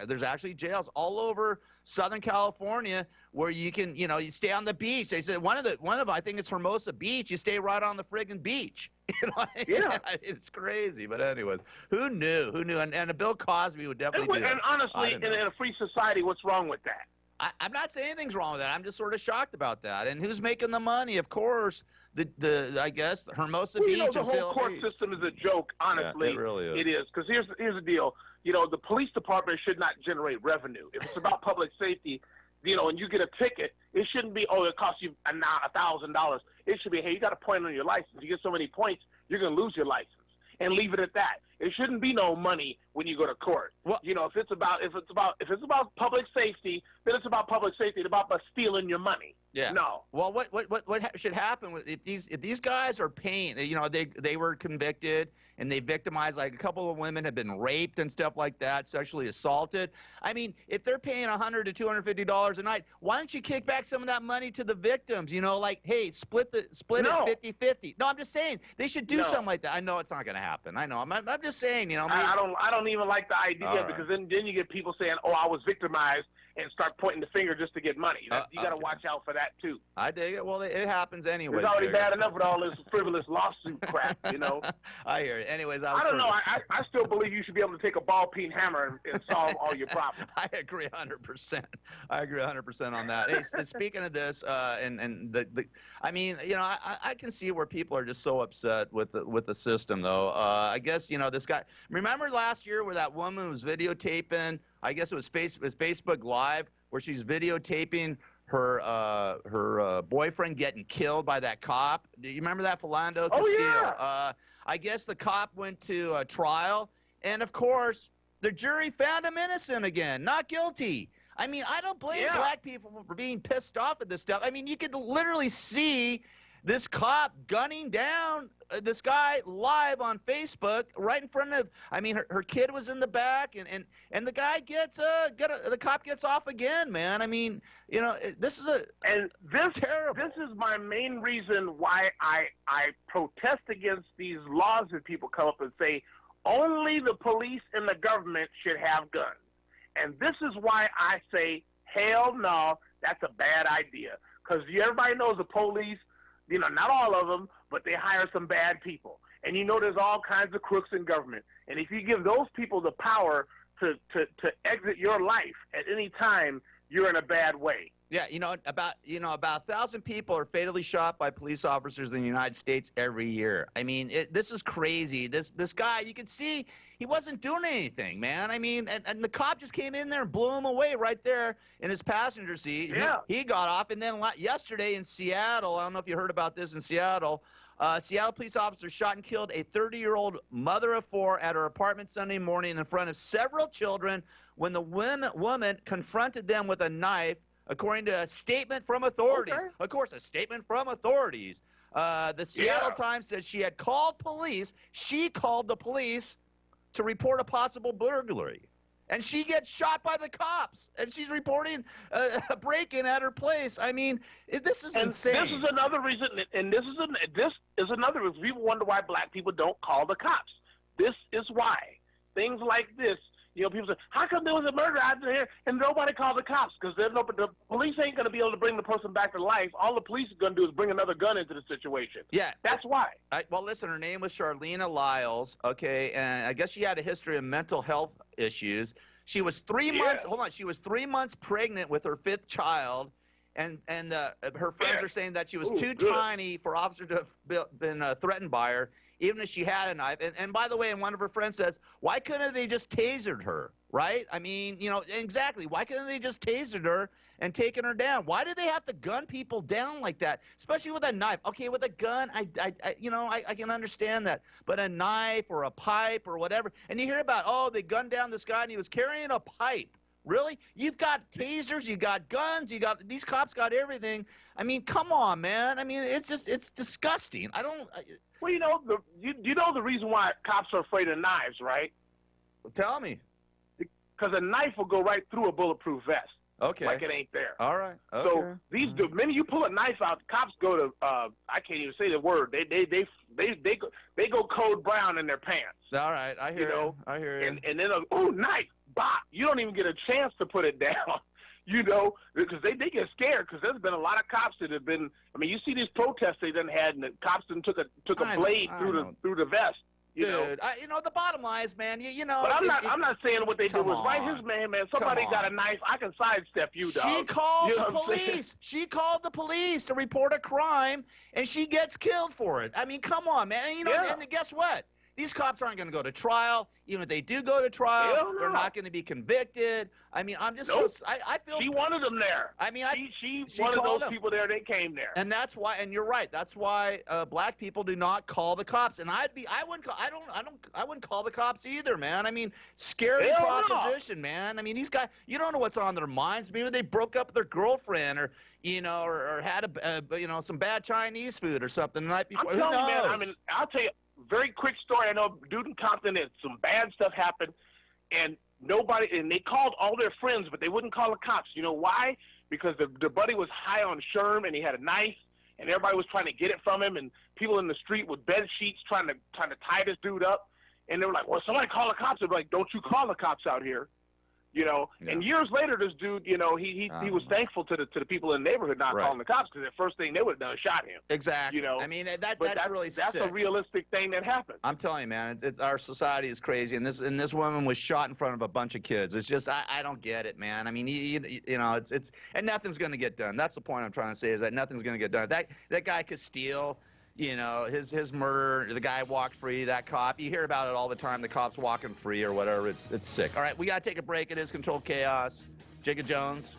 There's actually jails all over Southern California where you can, you stay on the beach. They said one of them, I think it's Hermosa Beach. You stay right on the friggin' beach. Yeah, it's crazy. But anyways, who knew? And Bill Cosby would definitely do that. And honestly, in a free society, what's wrong with that? I'm not saying anything's wrong with that. I'm just sort of shocked about that. And who's making the money? Of course, I guess Hermosa Beach. The whole court system is a joke. Honestly, yeah, it really is. It is, because here's the deal. The police department should not generate revenue. If it's about public safety, and you get a ticket, it shouldn't be, it costs you $1,000. It should be, hey, you got a point on your license. You get so many points, you're gonna lose your license, and leave it at that. It shouldn't be no money when you go to court. Well, if it's about public safety, then it's about public safety. It's about stealing your money. Yeah. No. Well, what should happen if these guys are paying? They were convicted and they victimized, like a couple of women have been raped and stuff like that, sexually assaulted. I mean, if they're paying $100 to $250 a night, why don't you kick back some of that money to the victims? Like, hey, split it 50-50. No, I'm just saying they should do something like that. I know it's not going to happen. I know. I'm just saying. I don't even like the idea, because then you get people saying, "Oh, I was victimized," and start pointing the finger just to get money. You got to watch out for that too. I dig it. Well, it happens anyway. It's already bad enough with all this frivolous lawsuit crap, I hear it. Anyways, I don't know. I still believe you should be able to take a ball-peen hammer and solve all your problems. I agree 100%. I agree 100% on that. Hey, speaking of this, I can see where people are just so upset with the system, though. I guess this guy. Remember last year where that woman was videotaping? I guess it was Facebook Live, where she's videotaping her boyfriend getting killed by that cop. Do you remember that, Philando Castile? Yeah. I guess the cop went to a trial, and of course, the jury found him innocent again, not guilty. I mean, I don't blame black people for being pissed off at this stuff. I mean, you could literally see this cop gunning down this guy live on Facebook right in front of. I mean, her kid was in the back, and the guy the cop gets off again, man. I mean, you know, this is terrible. This is my main reason why I protest against these laws that people come up and say only the police and the government should have guns. And this is why I say, hell no, that's a bad idea. Because everybody knows the police, you know, not all of them, but they hire some bad people. And you know there's all kinds of crooks in government. And if you give those people the power to exit your life at any time, you're in a bad way. Yeah, about 1,000 people are fatally shot by police officers in the United States every year. I mean, this is crazy. This guy, you can see he wasn't doing anything, man. I mean, and the cop just came in there and blew him away right there in his passenger seat. Yeah. He got off, and then yesterday in Seattle, I don't know if you heard about this in Seattle. Seattle police officers shot and killed a 30-year-old mother of four at her apartment Sunday morning in front of several children when the woman confronted them with a knife. According to a statement from authorities. Okay. Of course, a statement from authorities. The Seattle Times said she had called police. She called the police to report a possible burglary. And she gets shot by the cops. And she's reporting a break-in at her place. I mean, this is insane. This is another reason, and this is another reason people wonder why black people don't call the cops. This is why. Things like this. You know, people say, how come there was a murder out there and nobody called the cops? Because the police ain't going to be able to bring the person back to life. All the police are going to do is bring another gun into the situation. Yeah. That's why. Well, listen, her name was Charlena Lyles, okay, and I guess she had a history of mental health issues. She was 3 months, hold on, she was 3 months pregnant with her fifth child, and her friends are saying that she was too tiny for officers to have been threatened by her, even if she had a knife. And by the way, and one of her friends says, why couldn't they just tasered her, right? I mean, you know, exactly. Why couldn't they just tasered her and taken her down? Why do they have to gun people down like that, especially with a knife? Okay, with a gun, I can understand that. But a knife or a pipe or whatever, and you hear about, they gunned down this guy and he was carrying a pipe. Really? You've got tasers, you got guns, these cops got everything. I mean, come on, man. I mean, it's disgusting. Well, you know the reason why cops are afraid of knives, right? Well, tell me. Because a knife will go right through a bulletproof vest. Okay. Like it ain't there. All right. Okay. So the minute you pull a knife out, cops go to I can't even say the word. They go code brown in their pants. All right. I hear you. I hear you. And then knife, bop. You don't even get a chance to put it down. You know, because they get scared because there's been a lot of cops that have been. I mean, you see these protests they done had, and the cops done took a blade through the vest. You Dude, the bottom line is, man, you know. But I'm not saying what they did was right. Here's man. Somebody got a knife. I can sidestep you, dog. She called the police. She called the police to report a crime, and she gets killed for it. I mean, come on, man. And, and guess what? These cops aren't going to go to trial. Even if they do go to trial, they're not going to be convicted. I mean, I'm just I feel she wanted them there. I mean, she wanted those people there. They came there, and that's why. And you're right. That's why black people do not call the cops. And I wouldn't call the cops either, man. I mean, scary proposition, man. I mean, these guys, you don't know what's on their minds. Maybe they broke up with their girlfriend, or or had some bad Chinese food or something the night before. I'm telling you, man. I mean, I'll tell you. Very quick story. I know dude in Compton, and some bad stuff happened, and they called all their friends, but they wouldn't call the cops. You know why? Because the buddy was high on Sherm, and he had a knife, and everybody was trying to get it from him, and people in the street with bed sheets trying to tie this dude up, and they were like, well, somebody call the cops. They're like, don't you call the cops out here. You know, and years later, this dude, he was thankful to the people in the neighborhood not calling the cops, because the first thing they would have done is shot him. Exactly. You know, I mean that's really that's sick. a realistic thing that happened. I'm telling you, man, it's our society is crazy, and this woman was shot in front of a bunch of kids. It's just I don't get it, man. I mean, it's and nothing's going to get done. That's the point I'm trying to say, is that nothing's going to get done. That guy Castile. His murder, the guy walked free, that cop. You hear about it all the time, the cops walking free or whatever. It's sick. All right, we got to take a break. It is Controlled Chaos. Jacob Jones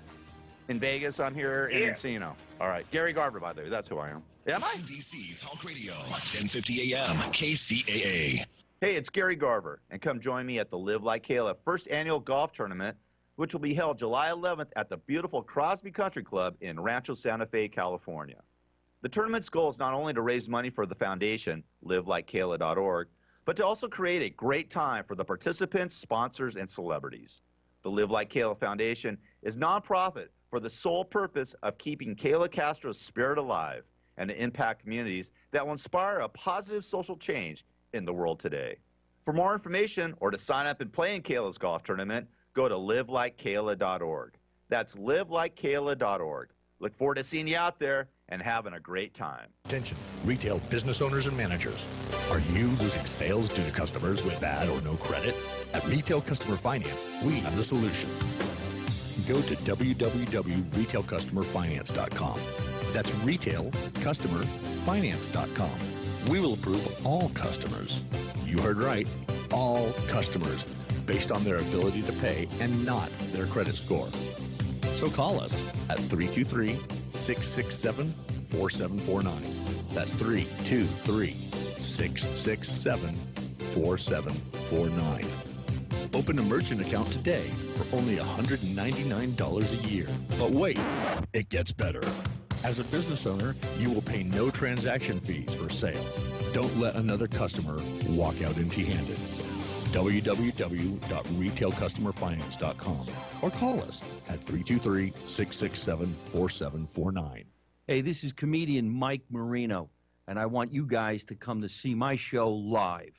In Vegas, I'm here in Encino. All right. Gary Garver, by the way. That's who I am. Am I? NBC Talk Radio, 1050 AM, KCAA. Hey, it's Gary Garver, and come join me at the Live Like Kayla first annual golf tournament, which will be held July 11th at the beautiful Crosby Country Club in Rancho Santa Fe, California. The tournament's goal is not only to raise money for the foundation, livelikekayla.org, but to also create a great time for the participants, sponsors, and celebrities. The Live Like Kayla Foundation is nonprofit for the sole purpose of keeping Kayla Castro's spirit alive and to impact communities that will inspire a positive social change in the world today. For more information or to sign up and play in Kayla's golf tournament, go to livelikekayla.org. That's livelikekayla.org. Look forward to seeing you out there and having a great time. Attention, retail business owners and managers. Are you losing sales due to customers with bad or no credit? At Retail Customer Finance, we have the solution. Go to www.retailcustomerfinance.com. That's retailcustomerfinance.com. We will approve all customers. You heard right, all customers, based on their ability to pay and not their credit score. So call us at 323-667-4749. That's 323-667-4749. Open a merchant account today for only $199 a year. But wait, it gets better. As a business owner, you will pay no transaction fees for sale. Don't let another customer walk out empty-handed. www.retailcustomerfinance.com or call us at 323-667-4749. Hey, this is comedian Mike Marino, and I want you guys to come to see my show live.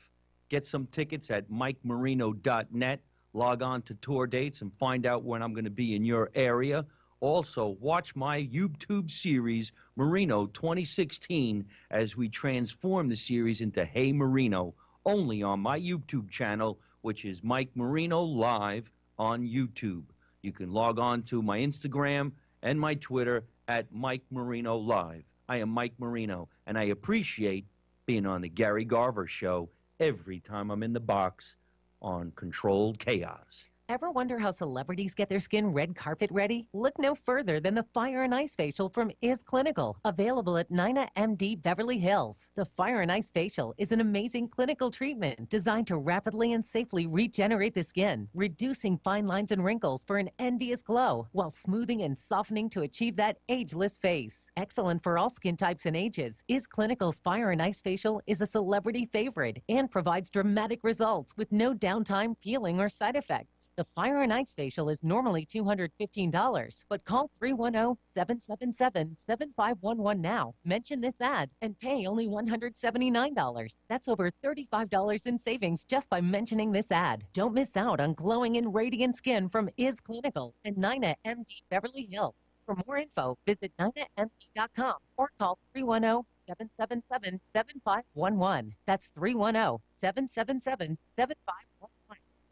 Get some tickets at mikemarino.net. Log on to tour dates and find out when I'm going to be in your area. Also, watch my YouTube series, Marino 2016, as we transform the series into Hey Marino, only on my YouTube channel, which is Mike Marino Live on YouTube. You can log on to my Instagram and my Twitter at Mike Marino Live. I am Mike Marino, and I appreciate being on the Gary Garver Show every time I'm in the box on Controlled Chaos. Ever wonder how celebrities get their skin red carpet ready? Look no further than the Fire and Ice Facial from Is Clinical, available at Nina MD Beverly Hills. The Fire and Ice Facial is an amazing clinical treatment designed to rapidly and safely regenerate the skin, reducing fine lines and wrinkles for an envious glow, while smoothing and softening to achieve that ageless face. Excellent for all skin types and ages, Is Clinical's Fire and Ice Facial is a celebrity favorite and provides dramatic results with no downtime, peeling, or side effects. The Fire and Ice Facial is normally $215, but call 310-777-7511 now. Mention this ad and pay only $179. That's over $35 in savings just by mentioning this ad. Don't miss out on glowing and radiant skin from Is Clinical and Nina MD Beverly Hills. For more info, visit ninamd.com or call 310-777-7511. That's 310-777-7511.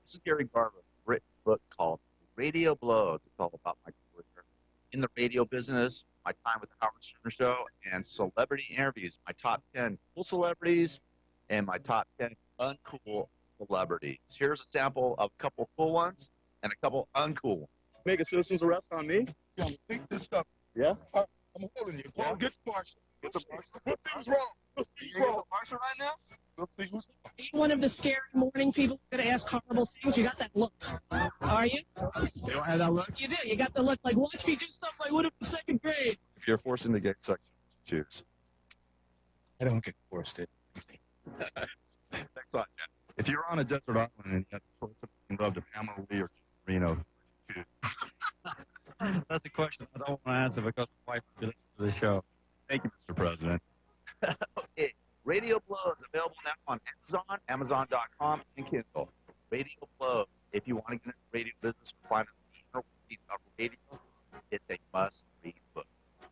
This is Gary Garver. Written book called Radio Blows. It's all about my career in the radio business, my time with the Howard Stern Show, and celebrity interviews. My top 10 cool celebrities and my top 10 uncool celebrities. Here's a sample of a couple cool ones and a couple uncool ones. Make a citizen's arrest on me? Yeah, take this stuff. Yeah? I'm holding you. Well, get the marshal. Get the marshal. What thing's wrong? What's wrong? The marshal right now? One of the scary morning people going to ask horrible things. You got that look. Are you? You don't have that look? You do. You got the look like, watch me do something I would have in second grade. If you're forced into gay sex, choose. I don't get forced in. Next on, if you're on a desert island and you have to choice between love to Pamela Lee or Reno, choose. That's a question I don't want to answer because my wife listens to the show. Thank you, Mr. President. Okay. Radio Blows, available now on Amazon, Amazon.com, and Kindle. Radio Blows. If you want to get into the radio business or find out about radio, it's a must-read book.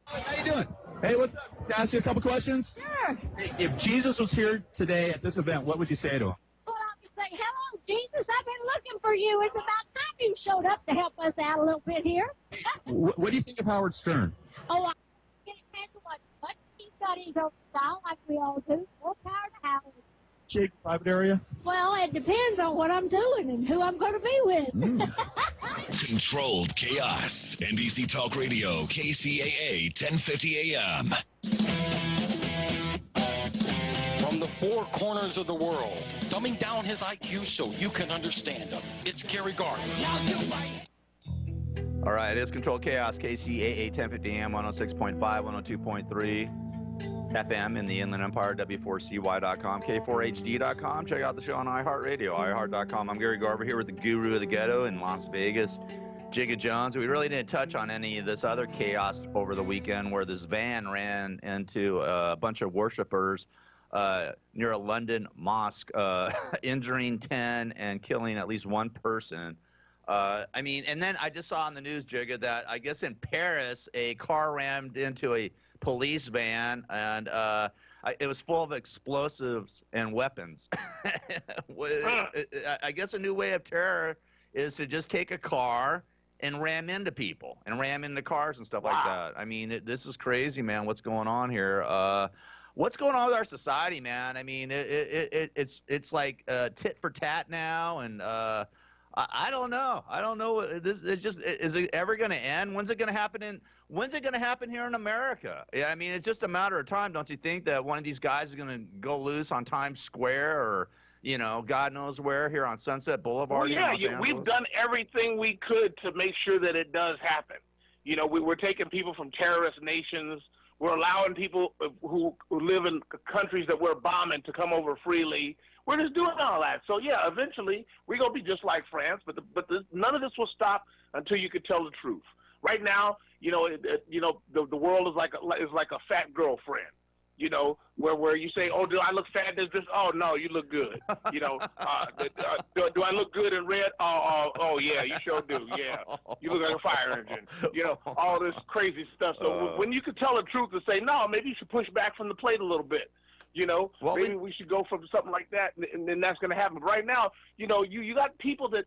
How you doing? Hey, what's up? Can I ask you a couple questions? Sure. Hey, if Jesus was here today at this event, what would you say to him? Well, I would say, hello, Jesus, I've been looking for you. It's about time you showed up to help us out a little bit here. What do you think of Howard Stern? Oh, I can't pass what he's got his own style like we all do. More power to Howard. chick, private area? Well, it depends on what I'm doing and who I'm going to be with. Controlled chaos. NBC Talk Radio, KCAA, 1050 AM. From the four corners of the world, dumbing down his IQ so you can understand him. It's Gary Garver. All right, it is Controlled Chaos, KCAA 1050 AM, 106.5, 102.3 FM in the Inland Empire, W4CY.com, K4HD.com. Check out the show on iHeartRadio, iHeart.com. I'm Gary Garver here with the guru of the ghetto in Las Vegas, Jigga Jones. We really didn't touch on any of this other chaos over the weekend where this van ran into a bunch of worshipers near a London mosque, injuring 10 and killing at least one person. I mean, and then I just saw on the news, Jigga, that I guess in Paris, a car rammed into a police van, and it was full of explosives and weapons. I guess a new way of terror is to just take a car and ram into people and ram into cars and stuff like that. I mean, this is crazy, man. What's going on here? What's going on with our society, man? I mean, it's like tit for tat now, and I don't know. I don't know. Is it ever going to end? When's it going to happen here in America? Yeah, I mean, it's just a matter of time, don't you think, that one of these guys is going to go loose on Times Square or, you know, God knows where here on Sunset Boulevard? Well, yeah, we've done everything we could to make sure that it does happen. You know, we're taking people from terrorist nations. We're allowing people who live in countries that we're bombing to come over freely. We're just doing all that. So, yeah, eventually we're going to be just like France, but none of this will stop until you can tell the truth. Right now, you know, the world is like a fat girlfriend, you know, where you say, oh, do I look fat? There's this. Oh, no, you look good. You know, do I look good in red? Oh, yeah, you sure do. Yeah, you look like a fire engine. You know, all this crazy stuff. So when you can tell the truth and say, no, maybe you should push back from the plate a little bit. You know, well, maybe we should go from something like that, and then that's going to happen. But right now, you know, you got people that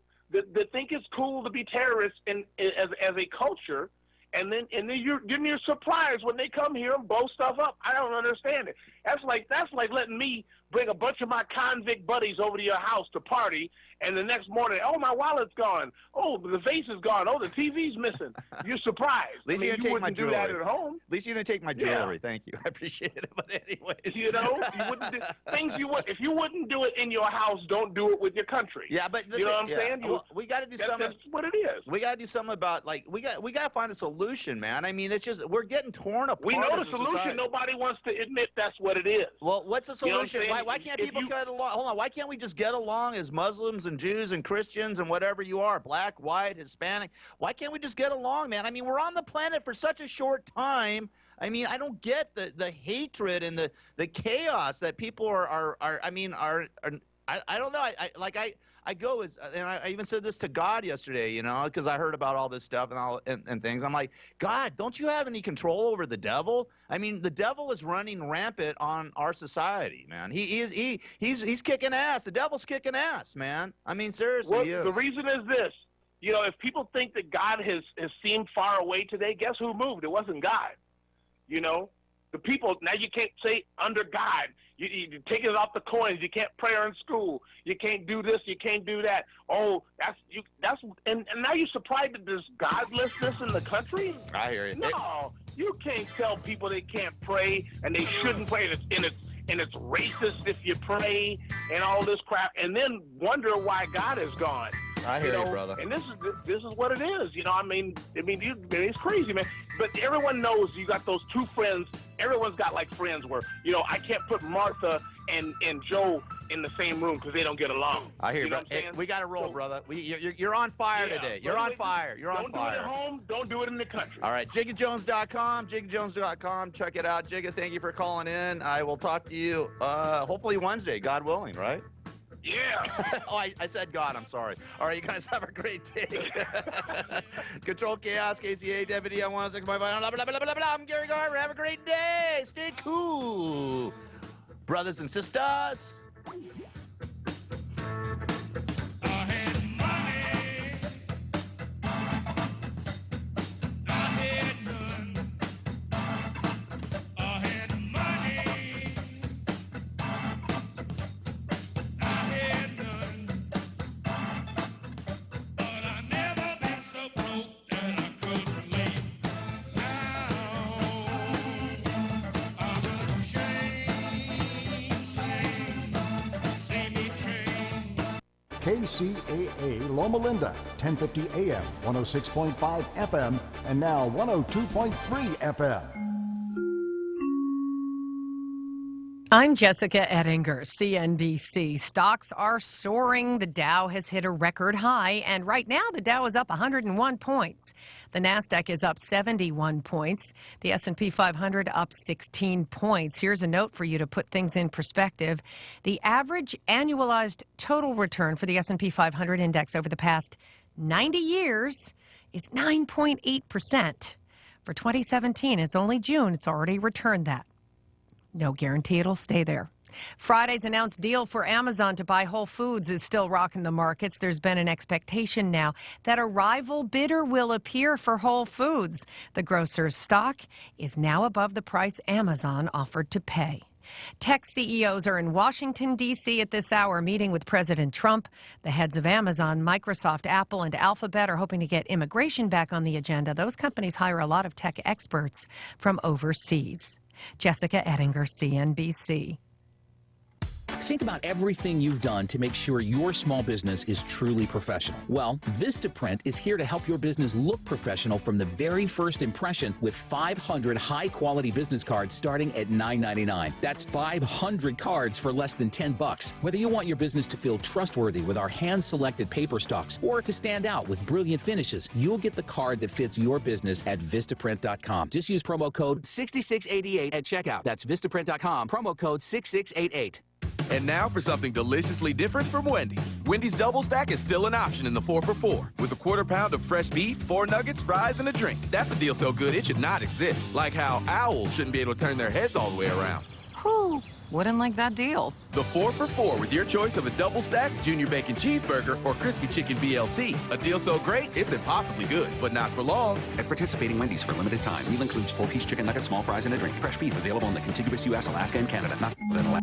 think it's cool to be terrorists as a culture, and then you're surprised when they come here and blow stuff up. I don't understand it. That's like letting me bring a bunch of my convict buddies over to your house to party, and the next morning, oh, my wallet's gone. Oh, the vase is gone. Oh, the TV's missing. You're surprised. At least you didn't take my jewelry. Do that at home. At least you didn't take my jewelry. Yeah. Thank you. I appreciate it. But anyways, you know, you wouldn't do things you would if you wouldn't do it in your house. Don't do it with your country. Yeah, but you know what I'm saying? Well, we got to do something. That's what it is. We got to do something about we got to find a solution, man. I mean, it's just we're getting torn apart. We know the solution. Society. Nobody wants to admit that's what it is. Well, what's the solution? You know why can't people get along? Hold on. Why can't we just get along as Muslims and Jews and Christians and whatever you are, black, white, Hispanic? Why can't we just get along, man? I mean, we're on the planet for such a short time. I mean, I don't get the hatred and the chaos that people are I don't know. I go as, and I even said this to God yesterday, you know, because I heard about all this stuff and things. I'm like, God, don't you have any control over the devil? I mean, the devil is running rampant on our society, man. He's kicking ass. The devil's kicking ass, man. I mean, seriously. Well, the reason is this. You know, if people think that God has seemed far away today, guess who moved? It wasn't God. You know, the people, now you can't say under God. You take it off the coins. You can't pray in school. You can't do this. You can't do that. Oh, and now you're surprised that there's godlessness in the country? I hear you. No, you can't tell people they can't pray and they shouldn't pray, and it's racist if you pray and all this crap, and then wonder why God is gone. I hear you, brother. And this is what it is. You know, I mean, it's crazy, man. But everyone knows you got those two friends. Everyone's got like friends where, you know, I can't put Martha and Joe in the same room because they don't get along. I hear you, bro. Hey, we got to roll, brother. You're on fire today. You're on fire. You're on fire. Don't do it at home. Don't do it in the country. All right, JiggaJones.com, JiggaJones.com. Check it out. Jigga, thank you for calling in. I will talk to you hopefully Wednesday, God willing, right? Yeah. Oh, I said God. I'm sorry. All right, you guys have a great day. Control Chaos, KCAA, Deputy on 106.5. Blah, blah, blah, blah, blah, blah. I'm Gary Garver. Have a great day. Stay cool. Brothers and sisters. KCAA Loma Linda, 1050 AM, 106.5 FM, and now 102.3 FM. I'm Jessica Ettinger, CNBC. Stocks are soaring. The Dow has hit a record high, and right now the Dow is up 101 points. The Nasdaq is up 71 points. The S&P 500 up 16 points. Here's a note for you to put things in perspective. The average annualized total return for the S&P 500 index over the past 90 years is 9.8%. For 2017, it's only June. It's already returned that. No guarantee it'll stay there. Friday's announced deal for Amazon to buy Whole Foods is still rocking the markets. There's been an expectation now that a rival bidder will appear for Whole Foods. The grocer's stock is now above the price Amazon offered to pay. Tech CEOs are in Washington, D.C. at this hour, meeting with President Trump. The heads of Amazon, Microsoft, Apple, and Alphabet are hoping to get immigration back on the agenda. Those companies hire a lot of tech experts from overseas. Jessica Ettinger, CNBC. Think about everything you've done to make sure your small business is truly professional. Well, Vistaprint is here to help your business look professional from the very first impression with 500 high-quality business cards starting at $9.99. That's 500 cards for less than $10. Whether you want your business to feel trustworthy with our hand-selected paper stocks or to stand out with brilliant finishes, you'll get the card that fits your business at Vistaprint.com. Just use promo code 6688 at checkout. That's Vistaprint.com, promo code 6688. And now for something deliciously different from Wendy's. Wendy's Double Stack is still an option in the 4 for $4. With a quarter pound of fresh beef, 4 nuggets, fries, and a drink. That's a deal so good it should not exist. Like how owls shouldn't be able to turn their heads all the way around. Who wouldn't like that deal? The 4 for $4 with your choice of a double stack, junior bacon cheeseburger, or crispy chicken BLT. A deal so great, it's impossibly good, but not for long. At participating Wendy's for a limited time. Meal includes 4-piece chicken nuggets, small fries, and a drink. Fresh beef available in the contiguous U.S., Alaska, and Canada. Not in Alaska.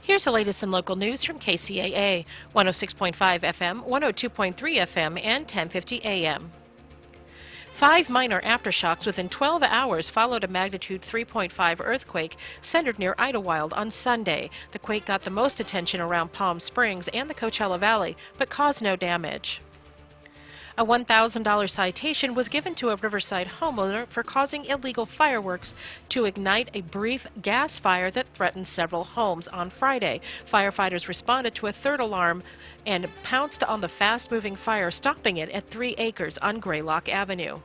Here's the latest in local news from KCAA, 106.5 FM, 102.3 FM, and 1050 AM. 5 minor aftershocks within 12 hours followed a magnitude 3.5 earthquake centered near Idlewild on Sunday. The quake got the most attention around Palm Springs and the Coachella Valley, but caused no damage. A $1,000 citation was given to a Riverside homeowner for causing illegal fireworks to ignite a brief gas fire that threatened several homes on Friday. Firefighters responded to a third alarm and pounced on the fast-moving fire, stopping it at 3 acres on Graylock Avenue.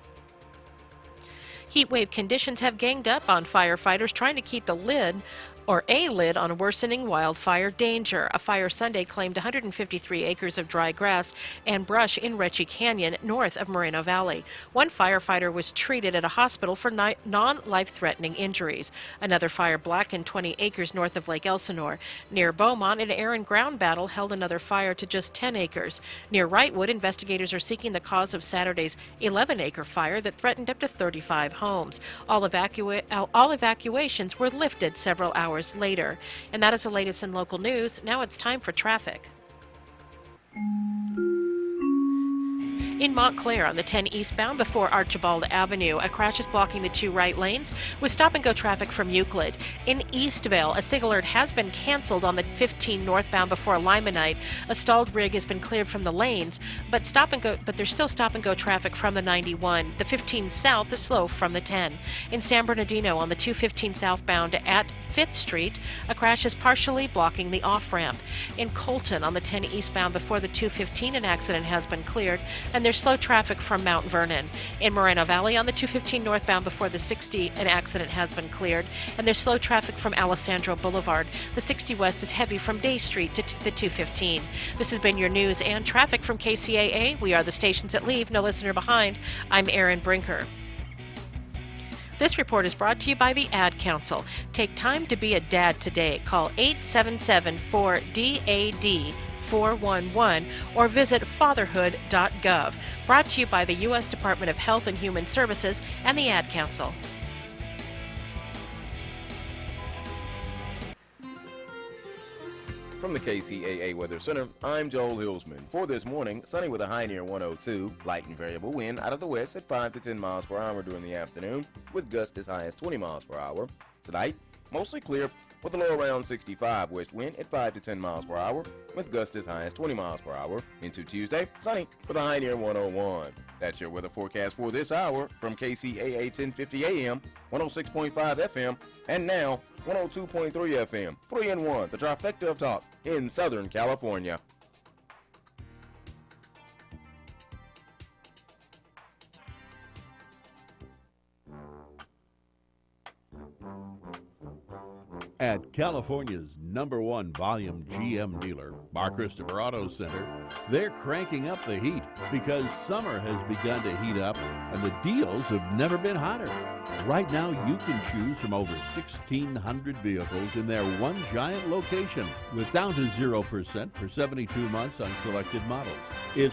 Heat wave conditions have ganged up on firefighters trying to keep a lid on worsening wildfire danger. A fire Sunday claimed 153 acres of dry grass and brush in Retchie Canyon, north of Moreno Valley. One firefighter was treated at a hospital for non-life-threatening injuries. Another fire blackened 20 acres north of Lake Elsinore. Near Beaumont, an air and ground battle held another fire to just 10 acres. Near Wrightwood, investigators are seeking the cause of Saturday's 11-acre fire that threatened up to 35 homes. All evacuations were lifted several hours later. And that is the latest in local news. Now it's time for traffic. In Montclair on the 10 eastbound before Archibald Avenue, a crash is blocking the 2 right lanes with stop-and-go traffic from Euclid. In Eastvale, a SIG alert has been canceled on the 15 northbound before Limonite. A stalled rig has been cleared from the lanes, but there's still stop-and-go traffic from the 91. The 15 south is slow from the 10. In San Bernardino on the 215 southbound at 5th Street, a crash is partially blocking the off-ramp. In Colton on the 10 eastbound before the 215, an accident has been cleared, and there's slow traffic from Mount Vernon. In Moreno Valley on the 215 northbound before the 60, an accident has been cleared, and there's slow traffic from Alessandro Boulevard. The 60 west is heavy from Day Street to the 215. This has been your news and traffic from KCAA. We are the stations that leave no listener behind. I'm Erin Brinker. This report is brought to you by the Ad Council. Take time to be a dad today. Call 877-4DAD-411 or visit fatherhood.gov. Brought to you by the U.S. Department of Health and Human Services and the Ad Council. From the KCAA Weather Center, I'm Joel Hillsman. For this morning, sunny with a high near 102, light and variable wind out of the west at 5 to 10 miles per hour during the afternoon, with gusts as high as 20 miles per hour. Tonight, Mostly clear with a low around 65, west wind at 5 to 10 miles per hour, with gusts as high as 20 miles per hour. Into Tuesday, sunny with a high near 101. That's your weather forecast for this hour from KCAA 1050 AM, 106.5 FM, and now 102.3 FM. 3 in 1, the trifecta of talk in Southern California. At California's #1 volume GM dealer, Bar Christopher Auto Center, they're cranking up the heat because summer has begun to heat up and the deals have never been hotter. Right now, you can choose from over 1,600 vehicles in their one giant location with down to 0% for 72 months on selected models. It's